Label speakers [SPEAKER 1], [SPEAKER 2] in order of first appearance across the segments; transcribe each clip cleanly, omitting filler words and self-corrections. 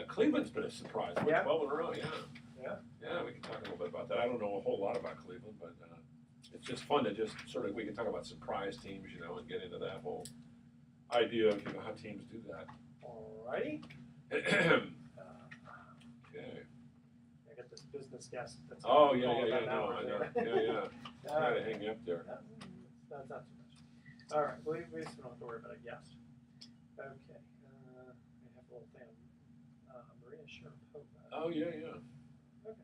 [SPEAKER 1] Cleveland's been a surprise. We're
[SPEAKER 2] Yeah.
[SPEAKER 1] 12 in a row, yeah.
[SPEAKER 2] Yeah.
[SPEAKER 1] Yeah, we can talk a little bit about that. I don't know a whole lot about Cleveland, but it's just fun to just sort of, we can talk about surprise teams, and get into that whole idea of, how teams do that.
[SPEAKER 2] Alrighty.
[SPEAKER 1] Okay.
[SPEAKER 2] I got this business guest. That's
[SPEAKER 1] Oh, yeah,
[SPEAKER 2] all about
[SPEAKER 1] no, I know. Yeah. Try to hang you up there.
[SPEAKER 2] That's not too much. All right, we just don't have to worry about a guest. Okay. We have a little thing. Maria Sharapova.
[SPEAKER 1] Oh, yeah.
[SPEAKER 2] Okay. All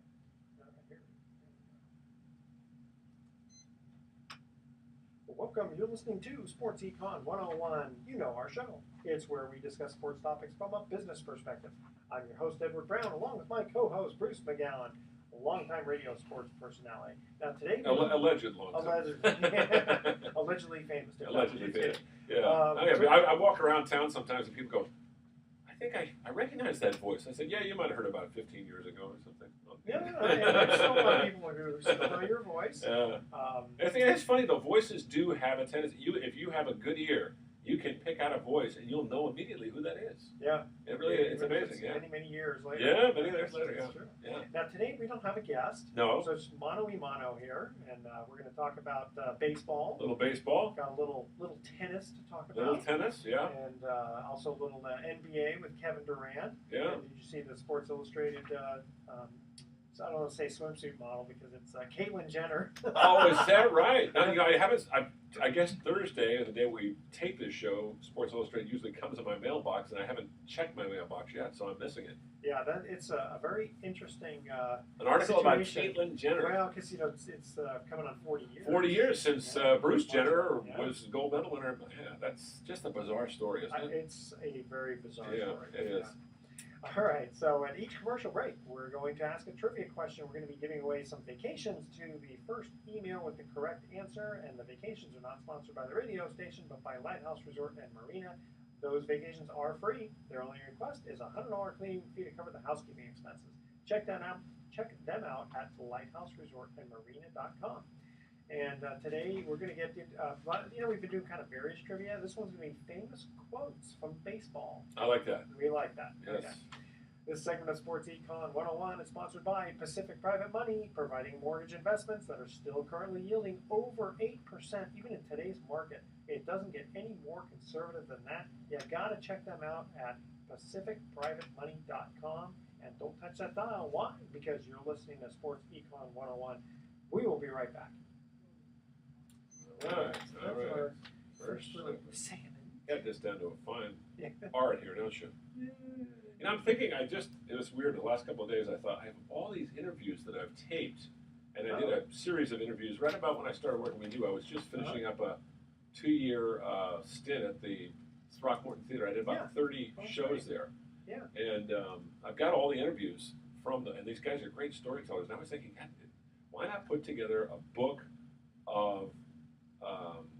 [SPEAKER 2] right, here. Well, welcome. You're listening to Sports Econ 101. You know our show. It's where we discuss sports topics from a business perspective. I'm your host, Edward Brown, along with my co-host, Bruce McGowan, a longtime radio sports personality. Now, today...
[SPEAKER 1] Alleged long time.
[SPEAKER 2] Allegedly famous.
[SPEAKER 1] Allegedly famous. Yeah. I walk around town sometimes and people go, I think I recognize that voice. I said, yeah, you might have heard about it 15 years ago or something.
[SPEAKER 2] There's still a lot of people who still know your voice.
[SPEAKER 1] I think it's funny, though. Voices do have a tendency. If you have a good ear, you can pick out a voice and you'll know immediately who that is.
[SPEAKER 2] Yeah.
[SPEAKER 1] It really is. It's amazing,
[SPEAKER 2] Many years later.
[SPEAKER 1] Yeah, many years later,
[SPEAKER 2] That's true. Now, today we don't have a guest.
[SPEAKER 1] No.
[SPEAKER 2] So it's mano here, and we're going to talk about baseball.
[SPEAKER 1] Little baseball.
[SPEAKER 2] Got a little tennis to talk about.
[SPEAKER 1] Little tennis, yeah.
[SPEAKER 2] And also a little NBA with Kevin Durant.
[SPEAKER 1] Yeah.
[SPEAKER 2] And did you see the Sports Illustrated, so I don't want to say swimsuit model because it's Caitlyn Jenner.
[SPEAKER 1] Oh, is that right? Now, I guess Thursday, the day we tape this show, Sports Illustrated usually comes in my mailbox, and I haven't checked my mailbox yet, so I'm missing it.
[SPEAKER 2] Yeah, it's a very interesting
[SPEAKER 1] an article about
[SPEAKER 2] situation.
[SPEAKER 1] Caitlyn Jenner.
[SPEAKER 2] Well, because it's coming on 40 years.
[SPEAKER 1] 40 years since Bruce Jenner was gold medal winner. Yeah, that's just a bizarre story, isn't it?
[SPEAKER 2] It's a very bizarre story.
[SPEAKER 1] Yeah, it is.
[SPEAKER 2] All right, so at each commercial break, we're going to ask a trivia question. We're going to be giving away some vacations to the first email with the correct answer, and the vacations are not sponsored by the radio station, but by Lighthouse Resort and Marina. Those vacations are free. Their only request is a $100 cleaning fee to cover the housekeeping expenses. Check them out at lighthouseresortandmarina.com. And today we're going to get into, we've been doing kind of various trivia. This one's going to be famous quotes from baseball.
[SPEAKER 1] I like that.
[SPEAKER 2] We like that.
[SPEAKER 1] Yes.
[SPEAKER 2] Okay. This segment of Sports Econ 101 is sponsored by Pacific Private Money, providing mortgage investments that are still currently yielding over 8%, even in today's market. It doesn't get any more conservative than that. You got to check them out at pacificprivatemoney.com. And don't touch that dial. Why? Because you're listening to Sports Econ 101. We will be right back.
[SPEAKER 1] All right.
[SPEAKER 2] Our first segment.
[SPEAKER 1] Get this down to a fine art here, don't you? I'm thinking, it was weird, the last couple of days I thought, I have all these interviews that I've taped, and I did a series of interviews right about when I started working with you. I was just finishing up a 2-year stint at the Throckmorton Theater. I did about 30 shows there.
[SPEAKER 2] Yeah.
[SPEAKER 1] And I've got all the interviews from them, and these guys are great storytellers. And I was thinking, God, why not put together a book of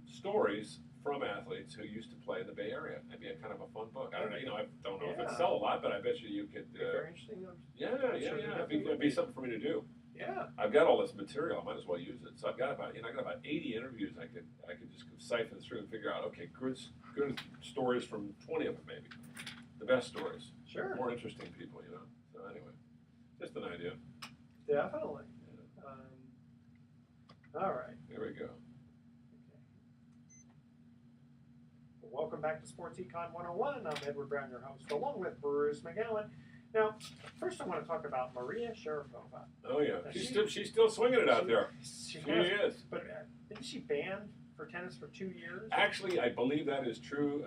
[SPEAKER 1] stories from athletes who used to play in the Bay Area? That'd be a kind of a fun book. I don't know. I don't know if it'd sell a lot, but I bet you could.
[SPEAKER 2] Very interesting.
[SPEAKER 1] It'd be something for me to do.
[SPEAKER 2] Yeah.
[SPEAKER 1] I've got all this material. I might as well use it. So I've got about 80 interviews. I could just siphon through and figure out, okay, good stories from 20 of them maybe. The best stories.
[SPEAKER 2] Sure.
[SPEAKER 1] More interesting people, So anyway, just an idea.
[SPEAKER 2] Definitely.
[SPEAKER 1] Yeah.
[SPEAKER 2] All right.
[SPEAKER 1] Here we go.
[SPEAKER 2] Welcome back to Sports Econ 101. I'm Edward Brown, your host, along with Bruce McGowan. Now, first I want to talk about Maria Sharapova.
[SPEAKER 1] Oh, yeah. She's still swinging it out there. She is.
[SPEAKER 2] But isn't she banned for tennis for 2 years?
[SPEAKER 1] Actually, I believe that is true.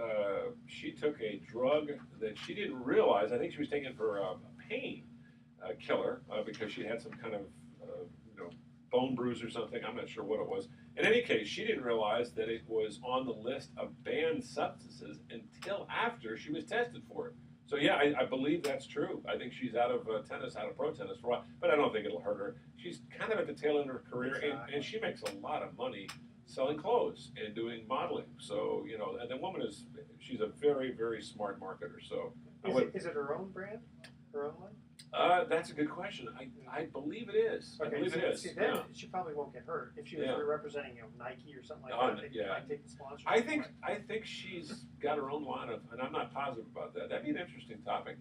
[SPEAKER 1] She took a drug that she didn't realize. I think she was taking it for a pain killer because she had some kind of bone bruise or something. I'm not sure what it was. In any case, she didn't realize that it was on the list of banned substances until after she was tested for it. So yeah, I believe that's true. I think she's out of tennis, out of pro tennis for a while, but I don't think it'll hurt her. She's kind of at the tail end of her career, and she makes a lot of money selling clothes and doing modeling. So, and the woman she's a very, very smart marketer. So
[SPEAKER 2] is it her own brand? Her own line?
[SPEAKER 1] That's a good question. I believe it is.
[SPEAKER 2] Okay,
[SPEAKER 1] I believe it is.
[SPEAKER 2] See, then she probably won't get hurt if she was representing Nike or something like that. They might take the sponsorship.
[SPEAKER 1] I think she's got her own line of, and I'm not positive about that. That'd be an interesting topic.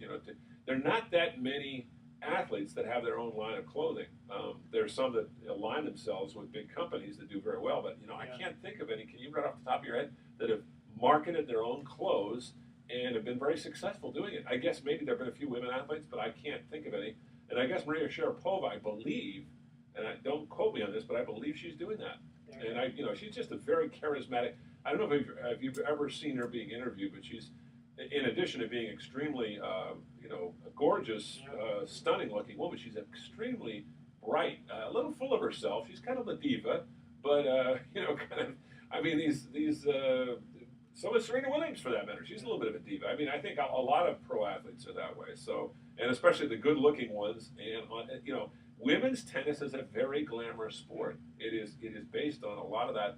[SPEAKER 1] There are not that many athletes that have their own line of clothing. There's some that align themselves with big companies that do very well, but I can't think of any. Can you right off the top of your head that have marketed their own clothes and have been very successful doing it? I guess maybe there have been a few women athletes, but I can't think of any. And I guess Maria Sharapova, I believe, and don't quote me on this, but I believe she's doing that.
[SPEAKER 2] Yeah.
[SPEAKER 1] And she's just a very charismatic. I don't know if you've ever seen her being interviewed, but she's, in addition to being extremely, gorgeous, stunning-looking woman, she's extremely bright, a little full of herself. She's kind of a diva, but kind of. I mean, these. So is Serena Williams, for that matter. She's a little bit of a diva. I mean, I think a lot of pro athletes are that way. So, and especially the good-looking ones, and women's tennis is a very glamorous sport. It is based on a lot of that,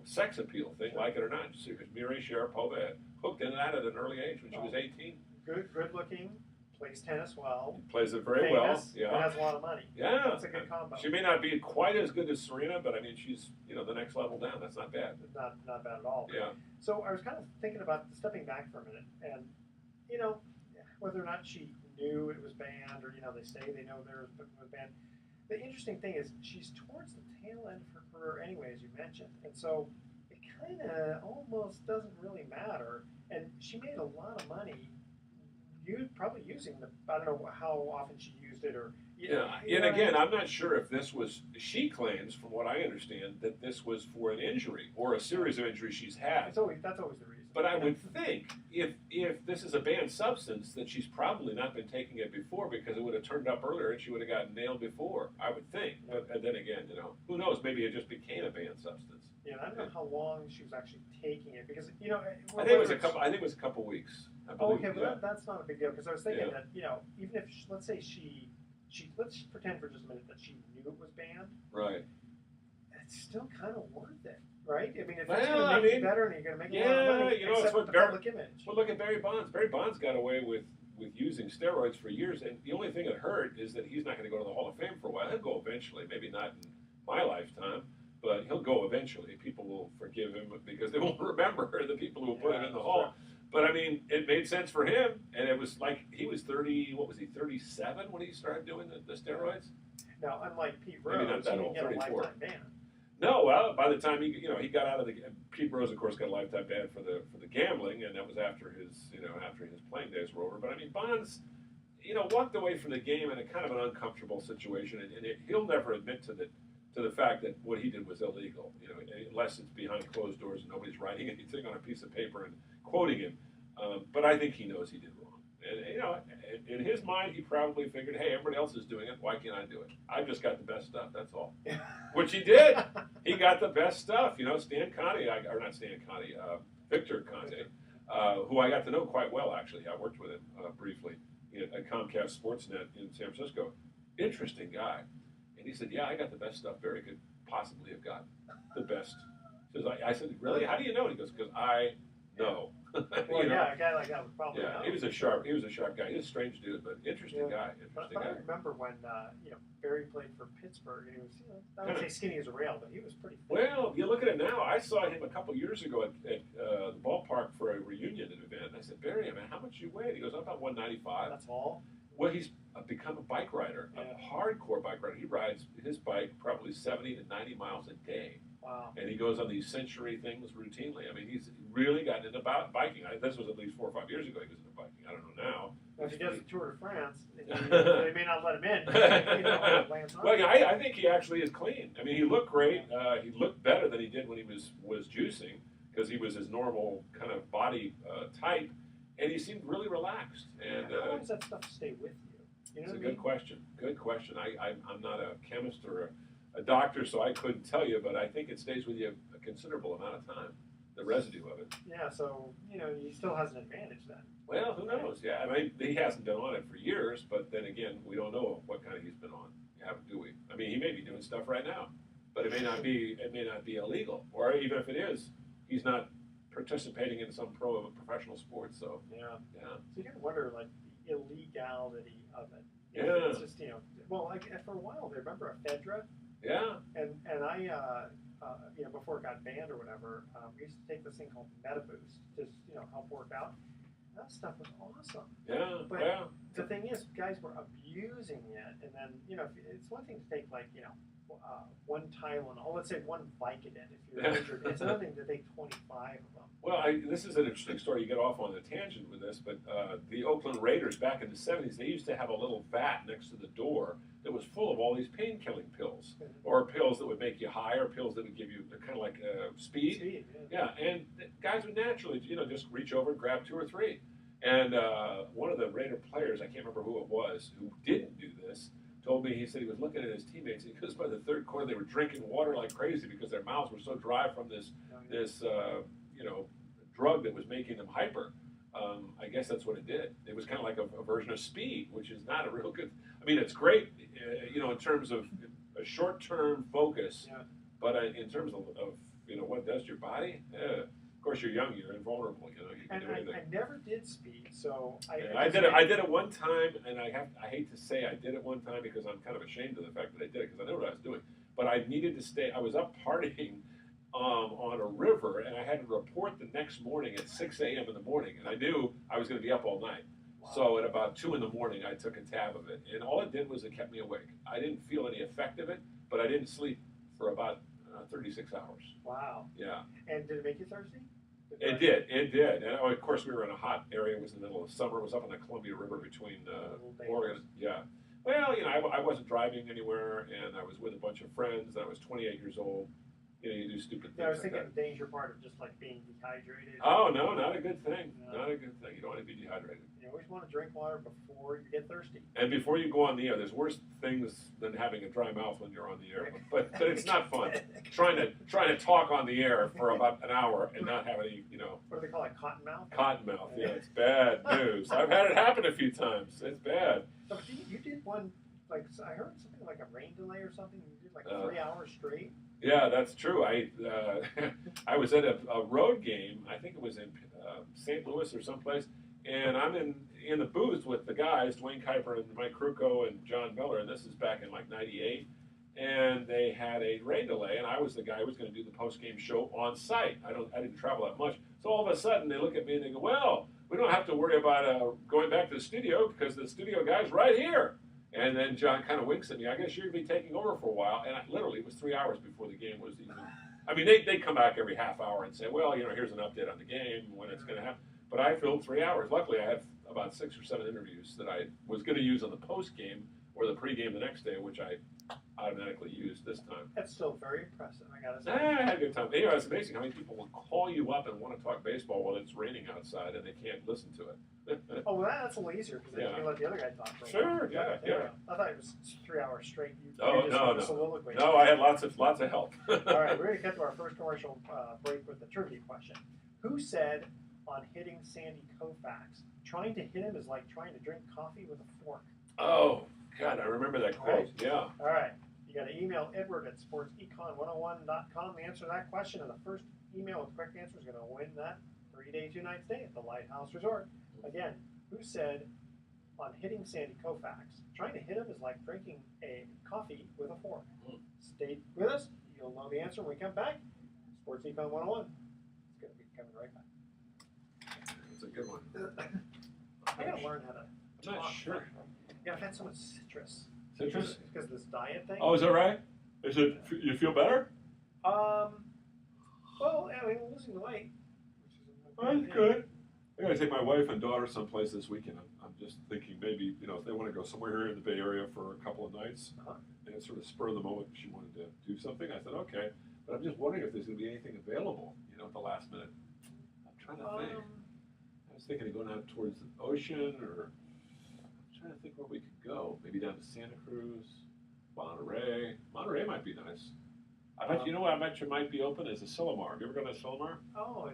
[SPEAKER 1] sex appeal thing, like it or not. Maria Sharapova hooked into that at an early age when she was 18.
[SPEAKER 2] Good looking, plays tennis well.
[SPEAKER 1] Plays it very
[SPEAKER 2] famous,
[SPEAKER 1] well. Yeah.
[SPEAKER 2] And has a lot of money.
[SPEAKER 1] Yeah.
[SPEAKER 2] That's a good combo.
[SPEAKER 1] She may not be quite as good as Serena, but I mean, she's the next level down. That's not bad.
[SPEAKER 2] Not bad at all.
[SPEAKER 1] Yeah.
[SPEAKER 2] So I was kind of thinking about stepping back for a minute, and whether or not she knew it was banned, or they say they know it was banned. The interesting thing is she's towards the tail end of her career anyway, as you mentioned, and so it kind of almost doesn't really matter. And she made a lot of money. Probably using I don't know how often she used it, or
[SPEAKER 1] and again, I'm not sure if this was. She claims, from what I understand, that this was for an injury or a series of injuries she's had.
[SPEAKER 2] That's always the reason.
[SPEAKER 1] But I would think if this is a banned substance, that she's probably not been taking it before, because it would have turned up earlier and she would have gotten nailed before. I would think. But then again, who knows? Maybe it just became a banned substance.
[SPEAKER 2] Yeah, I don't know how long she was actually taking it, because
[SPEAKER 1] I think it was a couple. I think it was a couple weeks.
[SPEAKER 2] Okay, but that's not a big deal, because I was thinking that even if let's say she let's pretend for just a minute that she knew it was banned.
[SPEAKER 1] Right.
[SPEAKER 2] It's still kind of worth it, right? I mean, if it's
[SPEAKER 1] Well,
[SPEAKER 2] going to make you better and you're going to make a lot of money, except with the public image.
[SPEAKER 1] Well, look at Barry Bonds. Barry Bonds got away with using steroids for years, and the only thing that hurt is that he's not going to go to the Hall of Fame for a while. He'll go eventually, maybe not in my lifetime, but he'll go eventually. People will forgive him because they won't remember the people who put him in the Hall. Sure. But I mean, it made sense for him, and it was like he was 30. What was he? 37 when he started doing the steroids.
[SPEAKER 2] Now, unlike Pete Rose,
[SPEAKER 1] maybe not that
[SPEAKER 2] he
[SPEAKER 1] old.
[SPEAKER 2] didn't get
[SPEAKER 1] 34.
[SPEAKER 2] a lifetime ban.
[SPEAKER 1] No, well, by the time he got out of the Pete Rose, of course, got a lifetime ban for the gambling, and that was after his playing days were over. But I mean, Bonds, walked away from the game in a kind of an uncomfortable situation, and he'll never admit to the fact that what he did was illegal. Unless it's behind closed doors and nobody's writing anything on a piece of paper and quoting him. But I think he knows he did wrong. And in his mind, he probably figured, hey, everybody else is doing it. Why can't I do it? I've just got the best stuff. That's all. Which he did. He got the best stuff. Stan Conte, or not Stan Conte, Victor Conte, who I got to know quite well, actually. I worked with him briefly at Comcast Sportsnet in San Francisco. Interesting guy. And he said, yeah, I got the best stuff Barry could possibly have gotten. The best. I said, really? How do you know? And he goes, because I know.
[SPEAKER 2] Well, a guy like that would probably know.
[SPEAKER 1] He was a sharp guy. He was a strange dude, but interesting guy.
[SPEAKER 2] But I remember when Barry played for Pittsburgh, and he was I don't say skinny as a rail, but he was pretty fit.
[SPEAKER 1] Well, you look at it now. I saw him a couple years ago at the ballpark for a reunion event. I said, Barry, man, how much you weigh? He goes, I'm about 195.
[SPEAKER 2] That's all.
[SPEAKER 1] Well, he's become a bike rider, a hardcore bike rider. He rides his bike probably 70 to 90 miles a day.
[SPEAKER 2] Wow.
[SPEAKER 1] And he goes on these century things routinely. I mean, he's really gotten into biking. This was at least 4 or 5 years ago he was into biking. I don't know now.
[SPEAKER 2] Well, if he does the Tour de France, they may not let him in.
[SPEAKER 1] Well, I think he actually is clean. I mean, he looked great. He looked better than he did when he was juicing, because he was his normal kind of body type, and he seemed really relaxed. And
[SPEAKER 2] how long does that stuff stay with you?
[SPEAKER 1] It's a good question. Good question. I'm not a chemist or a doctor, so I couldn't tell you, but I think it stays with you a considerable amount of time, the residue of it.
[SPEAKER 2] Yeah, so, he still has an advantage then.
[SPEAKER 1] Well, who knows? Yeah, I mean, he hasn't been on it for years, but then again, we don't know what kind of he's been on. Do we? I mean, he may be doing stuff right now, but it may not be illegal, or even if it is, he's not participating in some professional sport. So
[SPEAKER 2] yeah. So you gotta wonder, like, the illegality of it.
[SPEAKER 1] Yeah.
[SPEAKER 2] It's just well, like for a while there, remember ephedra?
[SPEAKER 1] Yeah.
[SPEAKER 2] And I before it got banned or whatever, we used to take this thing called MetaBoost to help work out. That stuff was awesome.
[SPEAKER 1] Yeah,
[SPEAKER 2] But
[SPEAKER 1] well,
[SPEAKER 2] the thing is, guys were abusing it, and then it's one thing to take one Tylenol, let's say one Vicodin if you're injured. It's another thing to take 25 of them.
[SPEAKER 1] well, this is an interesting story. You get off on a tangent with this, but the Oakland Raiders back in the 70s, they used to have a little vat next to the door that was full of all these pain-killing pills, or pills that would make you high, or pills that would give you kind of like speed. Yeah, and guys would naturally, just reach over and grab 2 or 3. And one of the Raider players, I can't remember who it was, who didn't do this, told me, he said he was looking at his teammates, and because by the third quarter they were drinking water like crazy because their mouths were so dry from this drug that was making them hyper. I guess that's what it did. It was kind of like a version of speed, which is not a real good. I mean, it's great, in terms of a short-term focus, but in terms of what it does to your body, of course you're young, you're invulnerable. You can do anything.
[SPEAKER 2] I never did speed, so
[SPEAKER 1] I did it. I did it one time, and I hate to say I did it one time because I'm kind of ashamed of the fact that I did it because I knew what I was doing. But I needed to stay. I was up partying on a river, and I had to report the next morning at 6 a.m. in the morning, and I knew I was going to be up all night.
[SPEAKER 2] Wow.
[SPEAKER 1] So at about 2 in the morning, I took a tab of it, and all it did was it kept me awake. I didn't feel any effect of it, but I didn't sleep for about 36 hours.
[SPEAKER 2] Wow.
[SPEAKER 1] Yeah.
[SPEAKER 2] And did it make you thirsty?
[SPEAKER 1] It did. And of course, we were in a hot area. It was in the middle of summer. It was up on the Columbia River between Oregon. Yeah. Well, I wasn't driving anywhere, and I was with a bunch of friends. And I was 28 years old. You do stupid things.
[SPEAKER 2] Yeah, I was
[SPEAKER 1] like
[SPEAKER 2] thinking
[SPEAKER 1] that.
[SPEAKER 2] the danger part of just like being dehydrated.
[SPEAKER 1] Oh no, not a good thing.
[SPEAKER 2] No.
[SPEAKER 1] Not a good thing. You don't want to be dehydrated.
[SPEAKER 2] You always want to drink water before you get thirsty.
[SPEAKER 1] And before you go on the air, there's worse things than having a dry mouth when you're on the air. But it's not fun. trying to talk on the air for about an hour and not have any,
[SPEAKER 2] What do they call it? Cotton mouth?
[SPEAKER 1] Cotton mouth. Yeah, it's bad news. I've had it happen a few times. It's bad.
[SPEAKER 2] So you did one, I heard something like a rain delay or something. You did like 3 hours straight.
[SPEAKER 1] Yeah, that's true. I was at a road game. I think it was in St. Louis or someplace, and I'm in the booth with the guys, Dwayne Kuiper and Mike Krukow and John Miller, and this is back in like '98. And they had a rain delay, and I was the guy who was going to do the post-game show on site. I didn't travel that much, so all of a sudden they look at me and they go, "Well, we don't have to worry about going back to the studio because the studio guy's right here." And then John kind of winks at me. I guess you're going to be taking over for a while. And literally, it was 3 hours before the game was even. I mean, they come back every half hour and say, well, here's an update on the game, when it's going to happen. But I filled 3 hours. Luckily, I had about 6 or 7 interviews that I was going to use on the post game or the pregame the next day, which I automatically used this time.
[SPEAKER 2] That's still very impressive, I got to say.
[SPEAKER 1] I had a good time. It's amazing how many people will call you up and want to talk baseball while it's raining outside and they can't listen to it.
[SPEAKER 2] Oh, well, that's a little easier because then you can let the other guy talk for a while.
[SPEAKER 1] Sure, yeah.
[SPEAKER 2] I thought it was 3 hours straight.
[SPEAKER 1] No, I had lots of help.
[SPEAKER 2] All right, we're going to get to our first commercial break with the trivia question. Who said on hitting Sandy Koufax, trying to hit him is like trying to drink coffee with a fork?
[SPEAKER 1] Oh, God, I remember that quote. Yeah.
[SPEAKER 2] All right. You got to email Edward at sportsecon101.com the answer to that question, and the first email with the correct answer is going to win that 3-day, 2-night stay at the Lighthouse Resort. Again, who said on hitting Sandy Koufax, trying to hit him is like drinking a coffee with a fork? Stay with us. You'll know the answer when we come back. Sports Econ 101. It's going to be coming right back.
[SPEAKER 1] It's a good one.
[SPEAKER 2] I got to learn how to
[SPEAKER 1] I'm not sure.
[SPEAKER 2] Yeah, I've had so much citrus.
[SPEAKER 1] Citrus?
[SPEAKER 2] Because of this diet thing.
[SPEAKER 1] Oh, is that right? You feel better?
[SPEAKER 2] Well, I mean, losing the weight.
[SPEAKER 1] That's good. I got to take my wife and daughter someplace this weekend. I'm just thinking maybe, if they want to go somewhere here in the Bay Area for a couple of nights, and sort of spur of the moment, she wanted to do something. I said, okay. But I'm just wondering if there's going to be anything available, at the last minute. I'm trying to think. I was thinking of going out towards the ocean, or I'm trying to think where we could go. Maybe down to Santa Cruz, Monterey. Monterey might be nice. I bet I bet you might be open as a Silomar. Have you ever gone to Silomar?
[SPEAKER 2] Oh,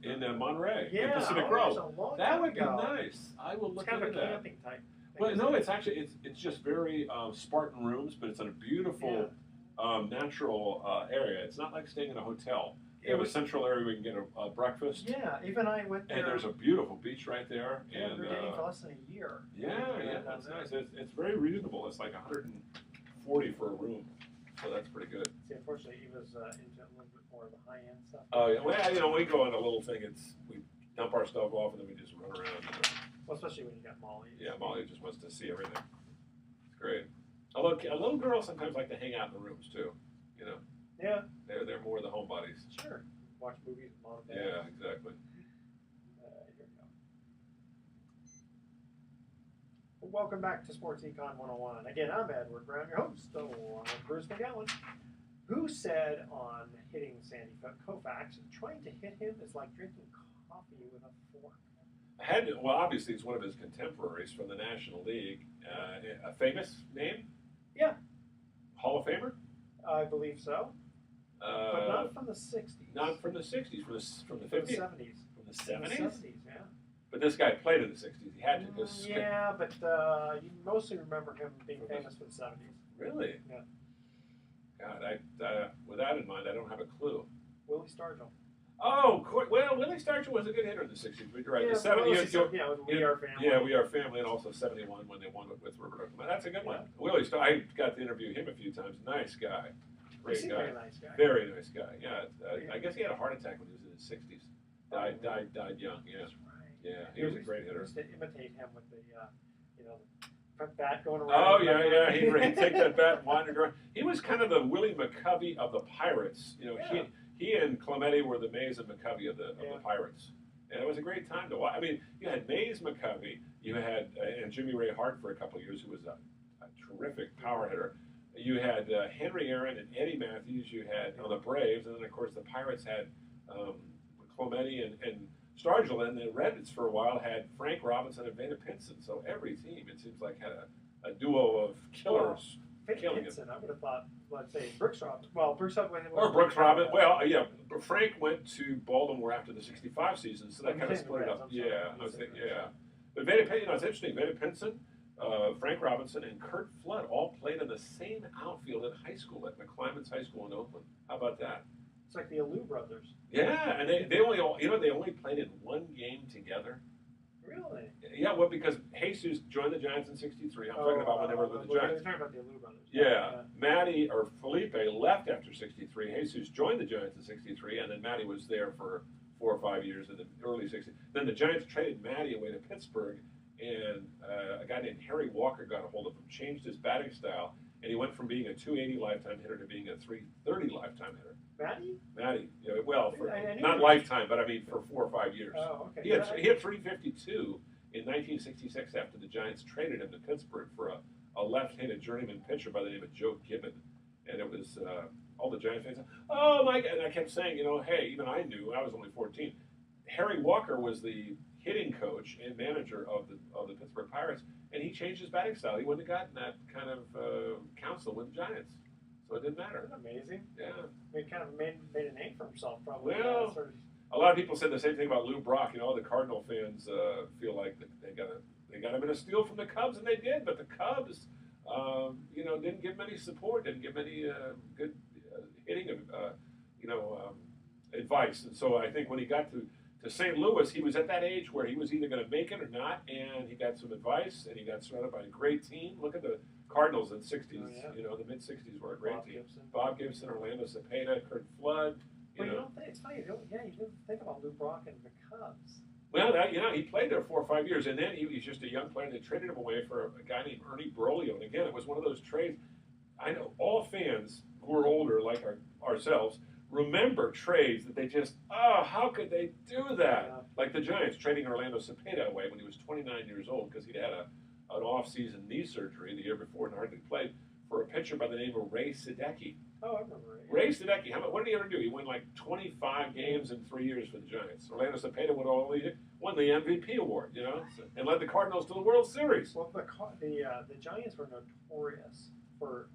[SPEAKER 1] In Monterey,
[SPEAKER 2] yeah,
[SPEAKER 1] in Pacific
[SPEAKER 2] Grove.
[SPEAKER 1] Grove. That would be nice. I will look
[SPEAKER 2] it's kind
[SPEAKER 1] into
[SPEAKER 2] of a
[SPEAKER 1] that.
[SPEAKER 2] camping type.
[SPEAKER 1] Well, no, it's actually it's just very Spartan rooms, but it's in a beautiful natural area. It's not like staying in a hotel. You have a central area where you can get a breakfast.
[SPEAKER 2] Yeah, even I went there.
[SPEAKER 1] And there's a beautiful beach right there.
[SPEAKER 2] Yeah,
[SPEAKER 1] and
[SPEAKER 2] we're getting for less than a year.
[SPEAKER 1] Yeah, that's nice. It's very reasonable. It's like $140 for a room, so that's pretty good.
[SPEAKER 2] See, unfortunately, he was into a little bit more of the high-end stuff.
[SPEAKER 1] Oh yeah, well, we go on a little thing. We dump our stuff off, and then we just run around.
[SPEAKER 2] Well, especially when you got Molly.
[SPEAKER 1] Yeah, Molly just wants to see everything. It's great. Although a little girls sometimes like to hang out in the rooms too. You know.
[SPEAKER 2] Yeah.
[SPEAKER 1] They're more the homebodies.
[SPEAKER 2] Sure. Watch movies with mom and dad.
[SPEAKER 1] Yeah, exactly.
[SPEAKER 2] Here we go. Welcome back to Sports Econ 101. Again, I'm Edward Brown, your host, along with Bruce McGowan, who said on hitting Sandy Koufax, trying to hit him is like drinking coffee with a fork.
[SPEAKER 1] Well, obviously, it's one of his contemporaries from the National League. A famous name?
[SPEAKER 2] Yeah.
[SPEAKER 1] Hall of Famer?
[SPEAKER 2] I believe so. But not from the 60s.
[SPEAKER 1] Not from the 60s, from the 50s?
[SPEAKER 2] From the 70s.
[SPEAKER 1] From the 70s?
[SPEAKER 2] From the 70s, yeah.
[SPEAKER 1] But this guy played in the 60s. He had to just...
[SPEAKER 2] Yeah, but you mostly remember him being famous for the 70s.
[SPEAKER 1] Really?
[SPEAKER 2] Yeah.
[SPEAKER 1] God, with that in mind, I don't have a clue.
[SPEAKER 2] Willie Stargell.
[SPEAKER 1] Oh, well, Willie Stargell was a good hitter in the 60s, but you're right.
[SPEAKER 2] Yeah,
[SPEAKER 1] The 70s,
[SPEAKER 2] We Are Family.
[SPEAKER 1] Yeah, We Are Family, and also 71 when they won with Roberto Clemente. That's a good one. Willie I got to interview him a few times. Nice guy. Great guy.
[SPEAKER 2] Very nice guy.
[SPEAKER 1] Very nice guy. Yeah, I guess he had a heart attack when he was in his 60s. Died young. Yeah.
[SPEAKER 2] That's right.
[SPEAKER 1] Yeah, he was a great hitter.
[SPEAKER 2] Used to imitate him with the, the bat going around.
[SPEAKER 1] Oh yeah. He'd take that bat and wind it around. He was kind of the Willie McCovey of the Pirates. He and Clemente were the Mays and McCovey of the Pirates. And it was a great time to watch. I mean, you had Mays McCovey, you had and Jimmy Ray Hart for a couple of years, who was a terrific power hitter. You had Henry Aaron and Eddie Matthews. You had the Braves, and then of course the Pirates had Clemente and Stargell, and the Reds for a while had Frank Robinson and Vada Pinson. So every team, it seems like, had a duo of killers. Killing
[SPEAKER 2] Pinson, I would have thought, let's say, Brooks Robinson. Well, Brooks Robinson.
[SPEAKER 1] Or Brooks Robinson. Well, yeah, Frank went to Baltimore after the '65 season, so that kind of split it up. I was thinking, But Vada Pinson, it's interesting. Vada Pinson, Frank Robinson, and Kurt Flood all played in the same outfield in high school at McClymonds High School in Oakland. How about that?
[SPEAKER 2] It's like the Alou brothers.
[SPEAKER 1] Yeah, and they only played in one game together.
[SPEAKER 2] Really?
[SPEAKER 1] Yeah, well, because Jesus joined the Giants in '63. I'm talking about when they were with the Giants.
[SPEAKER 2] You're talking about the Alou brothers.
[SPEAKER 1] Matty or Felipe left after '63. Jesus joined the Giants in '63, and then Matty was there for 4 or 5 years in the early '60s. Then the Giants traded Matty away to Pittsburgh, and a guy named Harry Walker got a hold of him, changed his batting style, and he went from being a 280 lifetime hitter to being a 330 lifetime hitter. Matty, not lifetime, but I mean for 4 or 5 years.
[SPEAKER 2] Oh, okay.
[SPEAKER 1] He hit 352 in 1966 after the Giants traded him to Pittsburgh for a left-handed journeyman pitcher by the name of Joe Gibbon. And it was all the Giants fans said, oh my God. And I kept saying, hey, even I knew, I was only 14. Harry Walker was the hitting coach and manager of the Pittsburgh Pirates, and he changed his batting style. He wouldn't have gotten that kind of counsel with the Giants. So it didn't matter.
[SPEAKER 2] That's amazing.
[SPEAKER 1] Yeah.
[SPEAKER 2] He kind of made a name for himself, probably.
[SPEAKER 1] Well, a lot of people said the same thing about Lou Brock. The Cardinal fans feel like they got him in a steal from the Cubs, and they did. But the Cubs, didn't give him any support, didn't give him any good hitting, advice. And so I think when he got to St. Louis, he was at that age where he was either going to make it or not, and he got some advice, and he got surrounded by a great team. Look at the Cardinals in the 60s.
[SPEAKER 2] Oh, yeah.
[SPEAKER 1] The mid-60s were a great team.
[SPEAKER 2] Gibson.
[SPEAKER 1] Bob Gibson, Orlando Cepeda, Kurt Flood.
[SPEAKER 2] But you don't think, it's funny, you didn't think about Lou Brock and the Cubs.
[SPEAKER 1] Well, he played there 4 or 5 years, and then he was just a young player. They traded him away for a guy named Ernie Broglio. And again, it was one of those trades. I know all fans who are older, like ourselves, remember trades that they just, how could they do that?
[SPEAKER 2] Yeah.
[SPEAKER 1] Like the Giants trading Orlando Cepeda away when he was 29 years old because he'd had an off-season knee surgery the year before and hardly played, for a pitcher by the name of Ray Sadecki.
[SPEAKER 2] Oh, I remember it.
[SPEAKER 1] Ray Sadecki, what did he ever do? He won like 25 games in 3 years for the Giants. Orlando Cepeda won the MVP award, and led the Cardinals to the World Series.
[SPEAKER 2] Well, the Giants were notorious for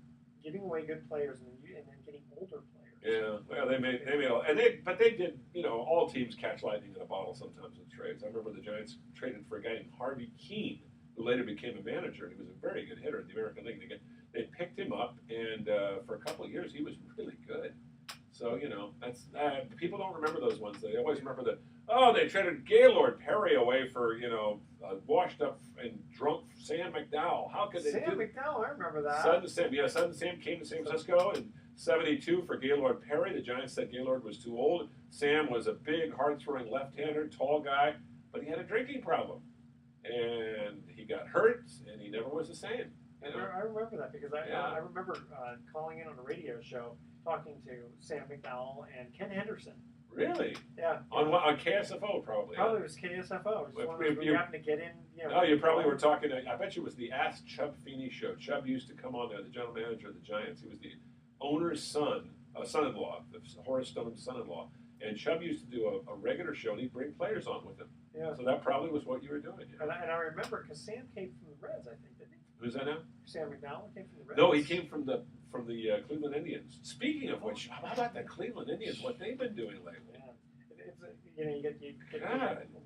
[SPEAKER 2] giving away good players and then getting older players.
[SPEAKER 1] Yeah, well, but they did. All teams catch lightning in a bottle sometimes with trades. I remember the Giants traded for a guy named Harvey Keene, who later became a manager, and he was a very good hitter in the American League. They picked him up, and for a couple of years, he was really good. So, that's people don't remember those ones. They always remember they traded Gaylord Perry away for, washed up and drunk Sam McDowell. How could they do that?
[SPEAKER 2] Sam McDowell, I remember that.
[SPEAKER 1] Son Sam came to San Francisco, and 72 for Gaylord Perry. The Giants said Gaylord was too old. Sam was a big, hard-throwing left-hander, tall guy, but he had a drinking problem. And he got hurt, and he never was the same. You know?
[SPEAKER 2] I remember that because I remember calling in on a radio show talking to Sam McDowell and Ken Henderson.
[SPEAKER 1] Really?
[SPEAKER 2] Yeah.
[SPEAKER 1] On KSFO, probably.
[SPEAKER 2] Probably it was KSFO. Just one of those you happened to get in.
[SPEAKER 1] No, you probably were talking. I bet you it was the Ask Chub Feeney show. Chub used to come on there, the general manager of the Giants. He was the owner's son-in-law, Horace Stone's son-in-law. And Chub used to do a regular show, and he'd bring players on with him. Yeah. So that probably was what you were doing. You know?
[SPEAKER 2] And I remember because Sam came from the Reds, I think, didn't he?
[SPEAKER 1] Who's that now?
[SPEAKER 2] Sam McDowell came from the Reds.
[SPEAKER 1] No, he came from the Cleveland Indians. Speaking of which, how about the Cleveland Indians? What they've been doing lately?
[SPEAKER 2] Yeah. You get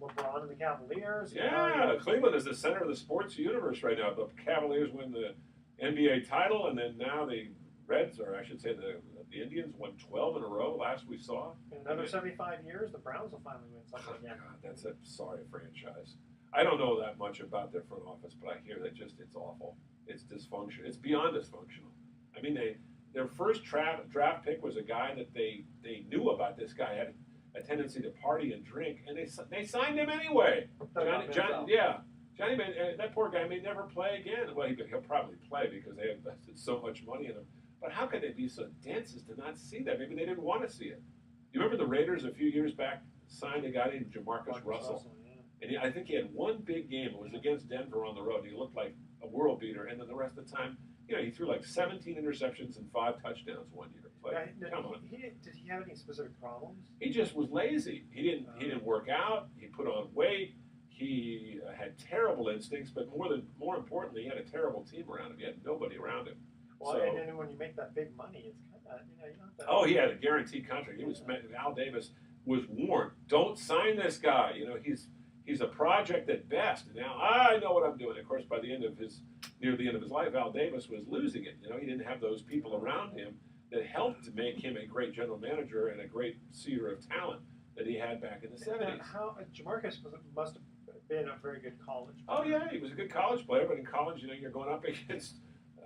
[SPEAKER 2] LeBron and the Cavaliers.
[SPEAKER 1] Yeah, Cleveland is the center of the sports universe right now. The Cavaliers win the NBA title, and then now the Reds, or I should say the Indians, won 12 in a row last we saw.
[SPEAKER 2] In another 75 years, the Browns will finally win something again.
[SPEAKER 1] God, that's a sorry franchise. I don't know that much about their front office, but I hear that it's awful. It's dysfunctional. It's beyond dysfunctional. I mean, their first draft pick was a guy that they knew about. This guy had a tendency to party and drink, and they signed him anyway. Johnny, that poor guy may never play again. Well, he'll probably play because they invested so much money in him. But how could they be so dense as to not see that? Maybe they didn't want to see it. You remember the Raiders a few years back signed a guy named Jamarcus Russell? And I think he had one big game. It was against Denver on the road. He looked like a world beater. And then the rest of the time, he threw like 17 interceptions and 5 touchdowns one year. Come on.
[SPEAKER 2] Did he have any specific problems?
[SPEAKER 1] He just was lazy. He didn't work out. He put on weight. He had terrible instincts. But more importantly, he had a terrible team around him. He had nobody around him.
[SPEAKER 2] Well, and then when you make that big money, it's kind of, you don't have to.
[SPEAKER 1] Oh, he had a guaranteed contract. Al Davis was warned, don't sign this guy. He's a project at best. Now I know what I'm doing. Of course, near the end of his life, Al Davis was losing it. He didn't have those people around him that helped to make him a great general manager and a great seer of talent that he had back in the 70s.
[SPEAKER 2] Jamarcus must have been a very good college player.
[SPEAKER 1] Oh yeah, he was a good college player, but in college, you're going up against